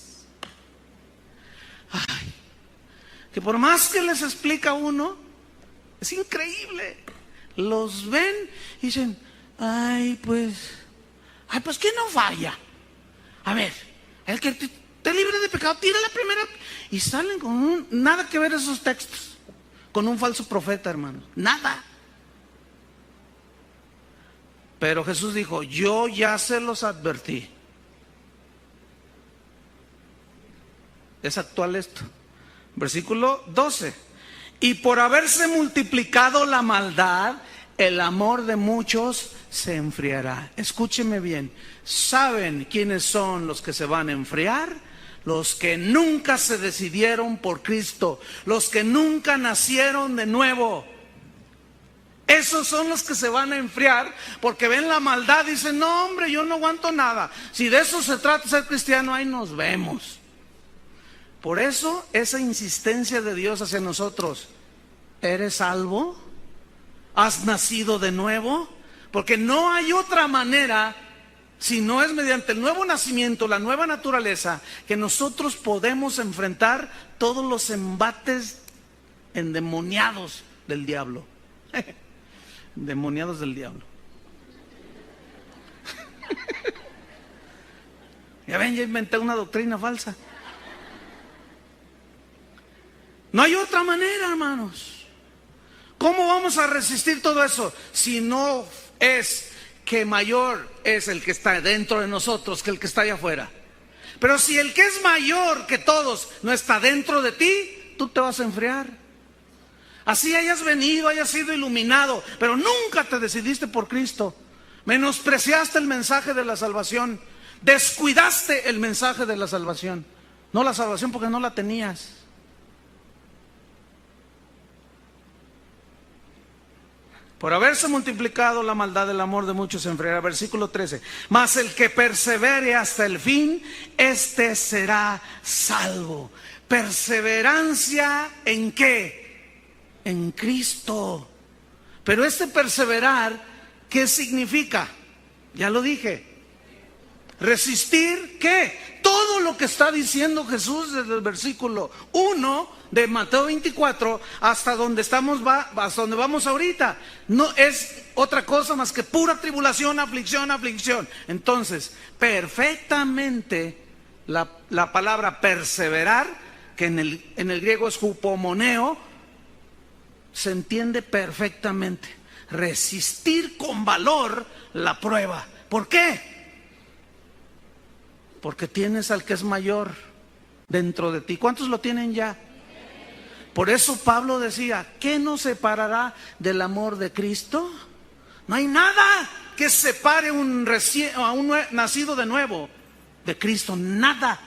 Que por más que les explica uno, es increíble. Los ven y dicen, pues que no falla. A ver, el que te libre de pecado, tira la primera. Y salen con nada que ver esos textos con un falso profeta, hermano. Nada. Pero Jesús dijo, yo ya se los advertí. Es actual esto. Versículo 12. Y por haberse multiplicado la maldad, el amor de muchos se enfriará. Escúcheme bien. ¿Saben quiénes son los que se van a enfriar? Los que nunca se decidieron por Cristo, los que nunca nacieron de nuevo. Esos son los que se van a enfriar porque ven la maldad y dicen, no hombre, yo no aguanto nada. Si de eso se trata ser cristiano, ahí nos vemos. Por eso esa insistencia de Dios hacia nosotros. ¿Eres salvo? ¿Has nacido de nuevo? Porque no hay otra manera Si no es mediante el nuevo nacimiento, la nueva naturaleza, que nosotros podemos enfrentar todos los embates endemoniados del diablo. Endemoniados del diablo. Ya ven, ya inventé una doctrina falsa. No hay otra manera, hermanos. ¿Cómo vamos a resistir todo eso si no es que mayor es el que está dentro de nosotros que el que está allá afuera? Pero si el que es mayor que todos no está dentro de ti, tú te vas a enfriar. Así hayas venido, hayas sido iluminado, pero nunca te decidiste por Cristo. Menospreciaste el mensaje de la salvación. Descuidaste el mensaje de la salvación. No la salvación porque no la tenías. Por haberse multiplicado la maldad, el amor de muchos se enfriará. Versículo 13. Mas el que persevere hasta el fin, este será salvo. Perseverancia ¿en qué? En Cristo. Pero este perseverar, ¿qué significa? Ya lo dije. Resistir, ¿qué? Todo lo que está diciendo Jesús desde el versículo 1 de Mateo 24 hasta donde hasta donde vamos ahorita. No es otra cosa más que pura tribulación, aflicción, aflicción. Entonces, perfectamente la palabra perseverar, que en el griego es hupomoneo, se entiende perfectamente. Resistir con valor la prueba. ¿Por qué? Porque tienes al que es mayor dentro de ti. ¿Cuántos lo tienen ya? Por eso Pablo decía, ¿qué nos separará del amor de Cristo? No hay nada que separe a un nacido de nuevo de Cristo, nada.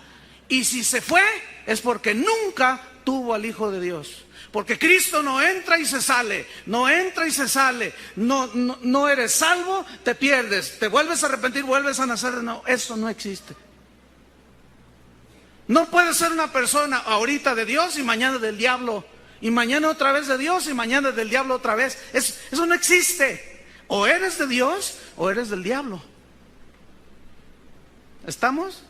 Y si se fue, es porque nunca tuvo al Hijo de Dios. Porque Cristo no entra y se sale, no entra y se sale, no eres salvo, te pierdes, te vuelves a arrepentir, vuelves a nacer de nuevo. Eso no existe. No puede ser una persona ahorita de Dios y mañana del diablo, y mañana otra vez de Dios y mañana del diablo otra vez. Eso no existe. O eres de Dios o eres del diablo. ¿Estamos?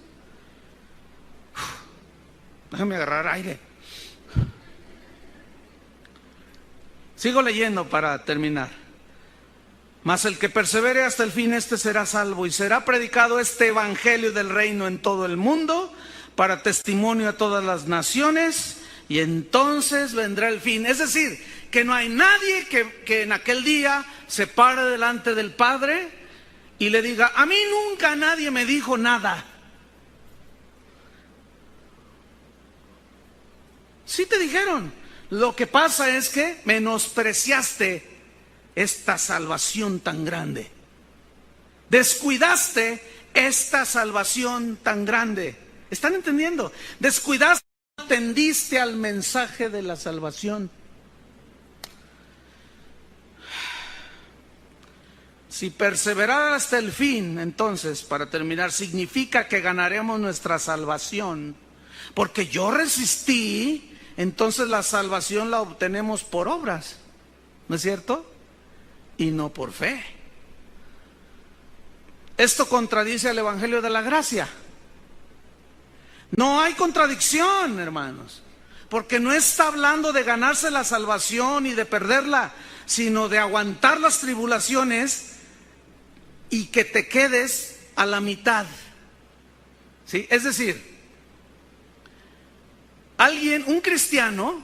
Déjame agarrar aire. Sigo leyendo para terminar. Mas el que persevere hasta el fin, este será salvo, y será predicado este evangelio del reino en todo el mundo, para testimonio a todas las naciones, y entonces vendrá el fin. Es decir, que no hay nadie que en aquel día se pare delante del Padre y le diga, a mí nunca nadie me dijo nada. Sí te dijeron. Lo que pasa es que menospreciaste esta salvación tan grande. Descuidaste esta salvación tan grande. ¿Están entendiendo? Descuidaste, atendiste al mensaje de la salvación. Si perseverar hasta el fin, entonces, para terminar, significa que ganaremos nuestra salvación. Porque yo resistí, entonces la salvación la obtenemos por obras, ¿no es cierto? Y no por fe. Esto contradice al Evangelio de la Gracia. No hay contradicción, hermanos, porque no está hablando de ganarse la salvación y de perderla, sino de aguantar las tribulaciones y que te quedes a la mitad. ¿Sí? Es decir, un cristiano,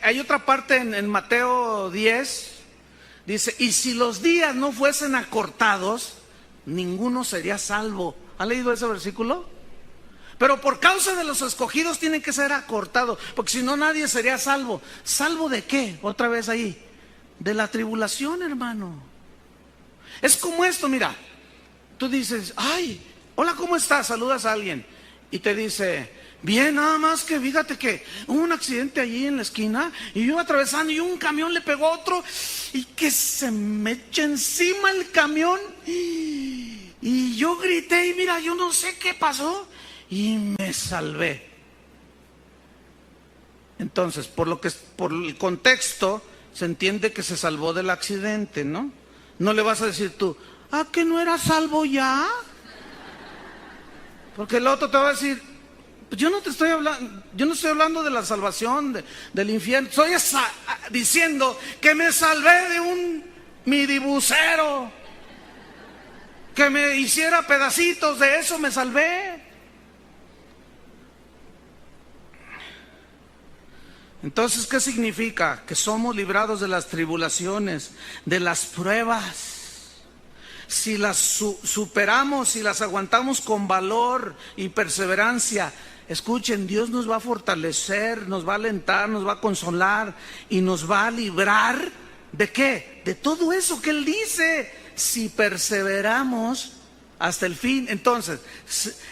hay otra parte en Mateo 10, dice, y si los días no fuesen acortados, ninguno sería salvo. ¿Ha leído ese versículo? Pero por causa de los escogidos tienen que ser acortados, porque si no nadie sería salvo. ¿Salvo de qué? Otra vez ahí. De la tribulación, hermano. Es como esto, mira. Tú dices, ay, hola, ¿cómo estás? Saludas a alguien y te dice, bien, nada más que fíjate que hubo un accidente allí en la esquina y yo iba atravesando y un camión le pegó a otro y que se me echa encima el camión y yo grité y mira, yo no sé qué pasó y me salvé. Entonces, por el contexto se entiende que se salvó del accidente, ¿no? No le vas a decir tú, ¿ah, que no era salvo ya? Porque el otro te va a decir, pues yo no estoy hablando de la salvación del infierno. Estoy diciendo que me salvé de un midibusero que me hiciera pedacitos, de eso me salvé. Entonces, ¿qué significa? Que somos librados de las tribulaciones, de las pruebas. Si las superamos, si las aguantamos con valor y perseverancia, escuchen, Dios nos va a fortalecer, nos va a alentar, nos va a consolar y nos va a librar ¿de qué? De todo eso que Él dice, si perseveramos hasta el fin. Entonces,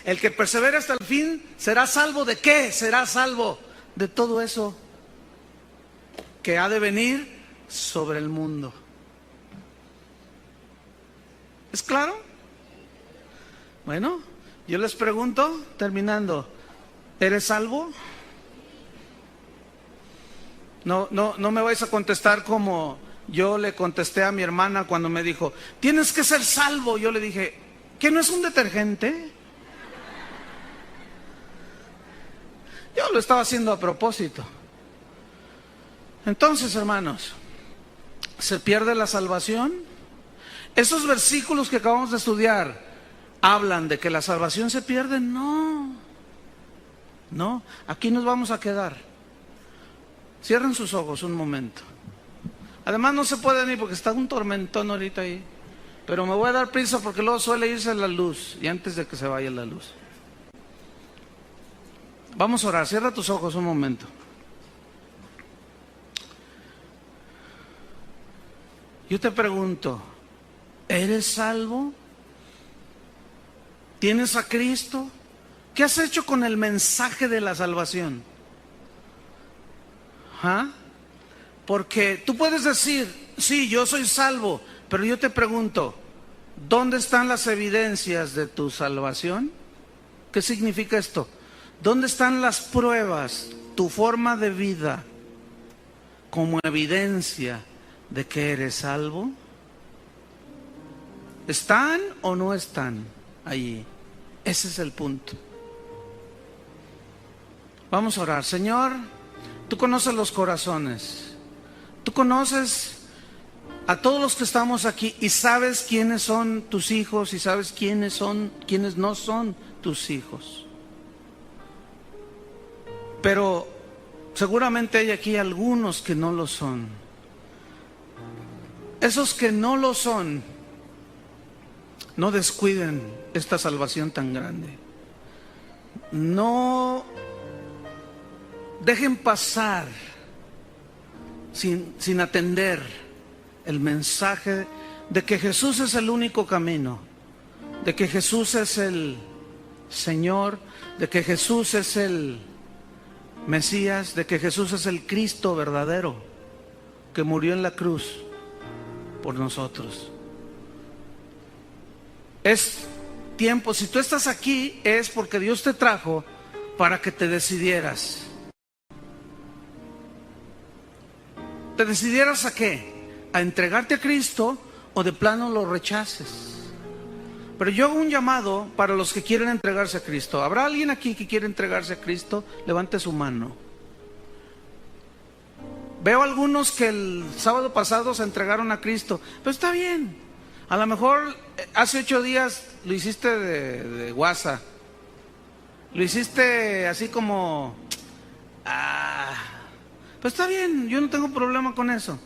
el que persevera hasta el fin, ¿será salvo de qué? Será salvo de todo eso que ha de venir sobre el mundo. ¿Es claro? Bueno, yo les pregunto, terminando, ¿eres salvo? No me vais a contestar como yo le contesté a mi hermana cuando me dijo, tienes que ser salvo. Yo le dije, ¿qué no es un detergente? Yo lo estaba haciendo a propósito. Entonces, hermanos, ¿se pierde la salvación? Esos versículos que acabamos de estudiar hablan de que la salvación se pierde. No, aquí nos vamos a quedar. Cierren sus ojos un momento. Además no se pueden ir porque está un tormentón ahorita ahí. Pero me voy a dar prisa porque luego suele irse la luz y antes de que se vaya la luz. Vamos a orar, cierra tus ojos un momento. Yo te pregunto, ¿eres salvo? ¿Tienes a Cristo? ¿Qué has hecho con el mensaje de la salvación? Porque tú puedes decir, sí, yo soy salvo, pero yo te pregunto, ¿dónde están las evidencias de tu salvación? ¿Qué significa esto? ¿Dónde están las pruebas, tu forma de vida, como evidencia de que eres salvo? ¿Están o no están allí? Ese es el punto. Vamos a orar. Señor, tú conoces los corazones. Tú conoces a todos los que estamos aquí y sabes quiénes son tus hijos y sabes quiénes no son tus hijos. Pero seguramente hay aquí algunos que no lo son. Esos que no lo son, no descuiden esta salvación tan grande. No dejen pasar sin atender el mensaje de que Jesús es el único camino, de que Jesús es el Señor, de que Jesús es el Mesías, de que Jesús es el Cristo verdadero que murió en la cruz por nosotros. Es tiempo, si tú estás aquí es porque Dios te trajo para que te decidieras. ¿Te decidieras a qué? ¿A entregarte a Cristo o de plano lo rechaces? Pero yo hago un llamado para los que quieren entregarse a Cristo. ¿Habrá alguien aquí que quiere entregarse a Cristo? Levante su mano. Veo algunos que el sábado pasado se entregaron a Cristo, pero está bien. A lo mejor hace 8 días lo hiciste de guasa. Lo hiciste así como... pues está bien, yo no tengo problema con eso.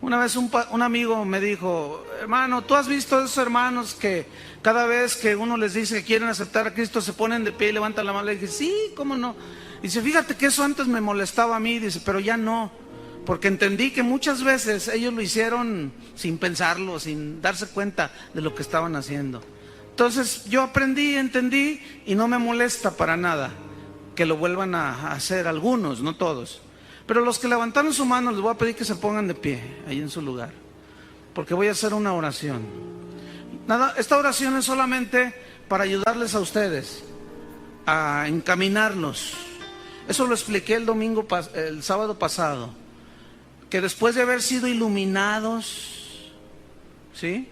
Una vez un amigo me dijo, hermano, ¿tú has visto a esos hermanos que cada vez que uno les dice que quieren aceptar a Cristo se ponen de pie y levantan la mano? Le dije, sí, ¿cómo no? Dice, fíjate que eso antes me molestaba a mí, dice, pero ya no, porque entendí que muchas veces ellos lo hicieron sin pensarlo, sin darse cuenta de lo que estaban haciendo. Entonces yo aprendí, entendí y no me molesta para nada que lo vuelvan a hacer algunos, no todos. Pero los que levantaron su mano les voy a pedir que se pongan de pie ahí en su lugar, porque voy a hacer una oración. Nada, esta oración es solamente para ayudarles a ustedes a encaminarlos. Eso lo expliqué el sábado pasado, que después de haber sido iluminados, ¿sí?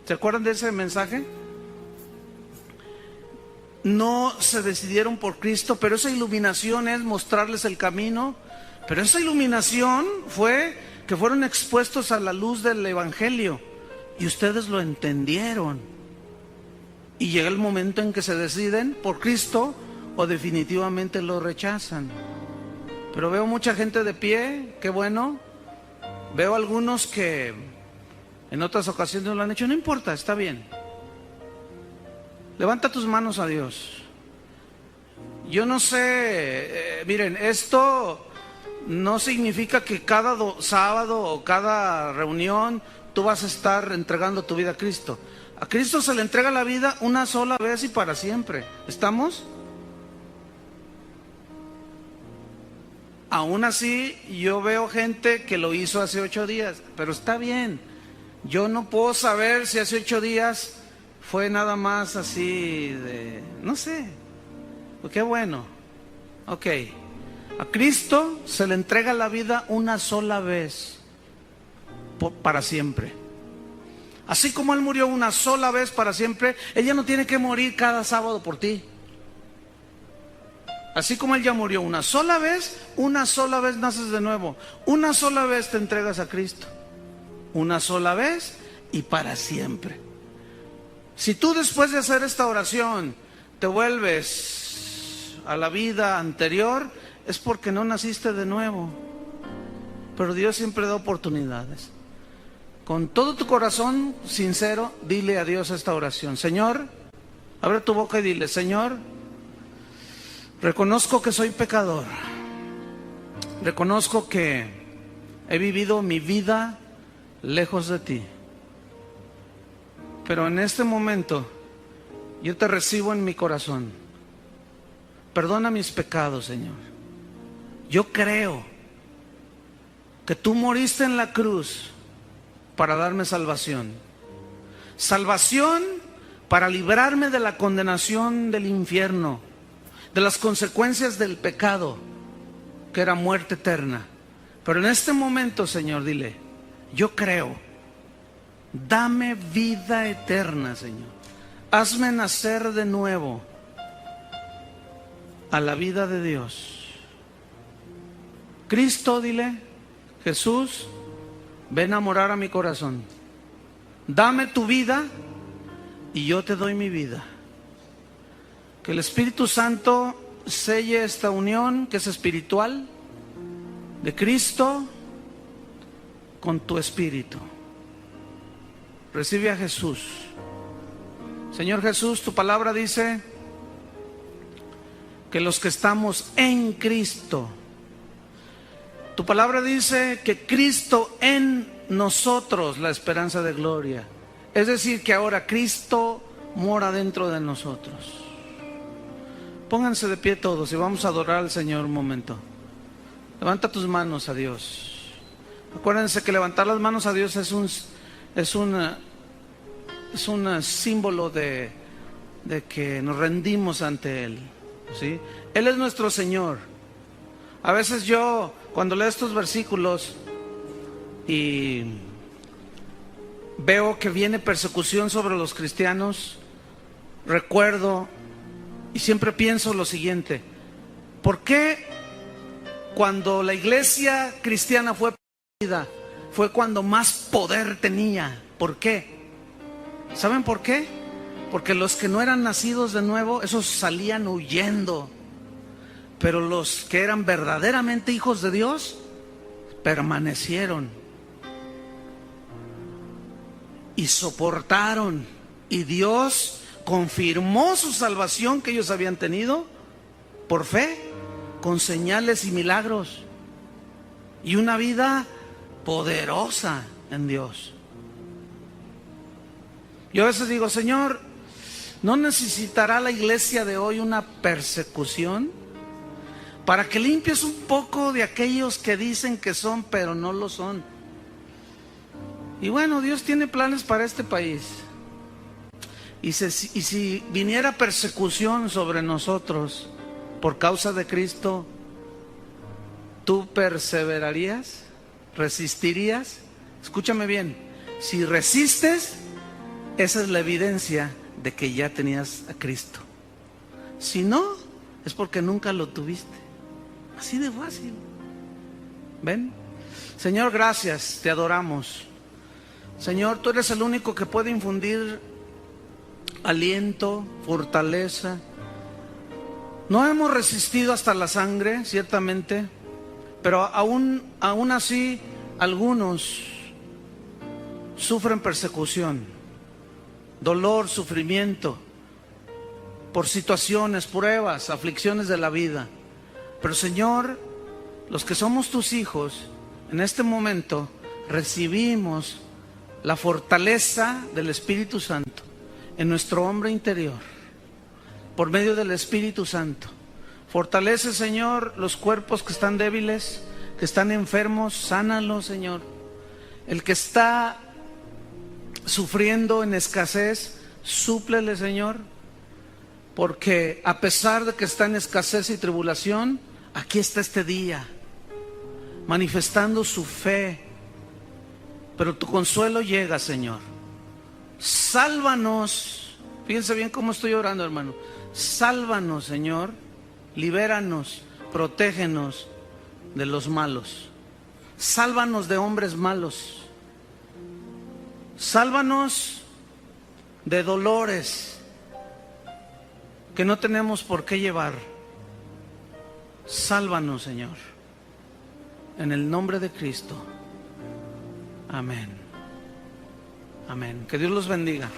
¿Se acuerdan de ese mensaje? no se decidieron por Cristo, pero esa iluminación es mostrarles el camino. Pero esa iluminación fue que fueron expuestos a la luz del Evangelio y ustedes lo entendieron. Y llega el momento en que se deciden por Cristo o definitivamente lo rechazan. Pero veo mucha gente de pie, qué bueno. Veo algunos que en otras ocasiones lo han hecho, no importa, está bien. Levanta tus manos a Dios. Yo no sé, miren, esto no significa que cada sábado o cada reunión tú vas a estar entregando tu vida a Cristo. A Cristo se le entrega la vida una sola vez y para siempre. ¿Estamos? Aún así, yo veo gente que lo hizo hace 8 días, pero está bien. Yo no puedo saber si hace 8 días fue nada más así de, no sé. Qué bueno. Ok. A Cristo se le entrega la vida una sola vez, para siempre. Así como Él murió una sola vez para siempre, Él ya no tiene que morir cada sábado por ti. Así como Él ya murió una sola vez naces de nuevo. Una sola vez te entregas a Cristo. Una sola vez y para siempre. Si tú después de hacer esta oración te vuelves a la vida anterior, es porque no naciste de nuevo. Pero Dios siempre da oportunidades. Con todo tu corazón sincero, dile a Dios esta oración. Señor, abre tu boca y dile: Señor, reconozco que soy pecador. Reconozco que he vivido mi vida lejos de ti. Pero en este momento yo te recibo en mi corazón. Perdona mis pecados, Señor. Yo creo que tú moriste en la cruz para darme salvación. Salvación para librarme de la condenación del infierno, de las consecuencias del pecado, que era muerte eterna. Pero en este momento, Señor, dile: yo creo. Dame vida eterna, Señor. Hazme nacer de nuevo a la vida de Dios. Cristo, dile: Jesús, ven a morar a mi corazón. Dame tu vida y yo te doy mi vida. Que el Espíritu Santo selle esta unión que es espiritual de Cristo con tu espíritu. Recibe a Jesús. Señor Jesús, tu palabra dice que los que estamos en Cristo, tu palabra dice que Cristo en nosotros, la esperanza de gloria. Es decir, que ahora Cristo mora dentro de nosotros. Pónganse de pie todos y vamos a adorar al Señor un momento. Levanta tus manos a Dios. Acuérdense que levantar las manos a Dios es un símbolo de que nos rendimos ante Él, ¿sí? Él es nuestro Señor. A veces yo, cuando leo estos versículos y veo que viene persecución sobre los cristianos, recuerdo y siempre pienso lo siguiente: ¿por qué cuando la iglesia cristiana fue perseguida fue cuando más poder tenía? ¿Por qué? ¿Saben por qué? Porque los que no eran nacidos de nuevo, esos salían huyendo. Pero los que eran verdaderamente hijos de Dios, permanecieron. Y soportaron. Y Dios confirmó su salvación que ellos habían tenido por fe, con señales y milagros. Y una vida poderosa en Dios. Yo a veces digo: Señor, ¿no necesitará la iglesia de hoy una persecución para que limpies un poco de aquellos que dicen que son pero no lo son? Y bueno, Dios tiene planes para este país. Y si viniera persecución sobre nosotros por causa de Cristo, ¿tú perseverarías? ¿Resistirías? Escúchame bien: si resistes, esa es la evidencia de que ya tenías a Cristo. Si no, es porque nunca lo tuviste. Así de fácil. ¿Ven? Señor, gracias, te adoramos. Señor, tú eres el único que puede infundir aliento, fortaleza. No hemos resistido hasta la sangre, ciertamente, pero aún así algunos sufren persecución, dolor, sufrimiento, por situaciones, pruebas, aflicciones de la vida. Pero Señor, los que somos tus hijos, en este momento recibimos la fortaleza del Espíritu Santo en nuestro hombre interior, por medio del Espíritu Santo. Fortalece, Señor, los cuerpos que están débiles, que están enfermos, sánalos, Señor. El que está sufriendo en escasez, súplele, Señor, porque a pesar de que está en escasez y tribulación, aquí está este día, manifestando su fe. Pero tu consuelo llega, Señor. Sálvanos. Fíjense bien cómo estoy orando, hermano. Sálvanos, Señor. Libéranos, protégenos de los malos. Sálvanos de hombres malos. Sálvanos de dolores que no tenemos por qué llevar. Sálvanos, Señor. En el nombre de Cristo. Amén. Amén. Que Dios los bendiga.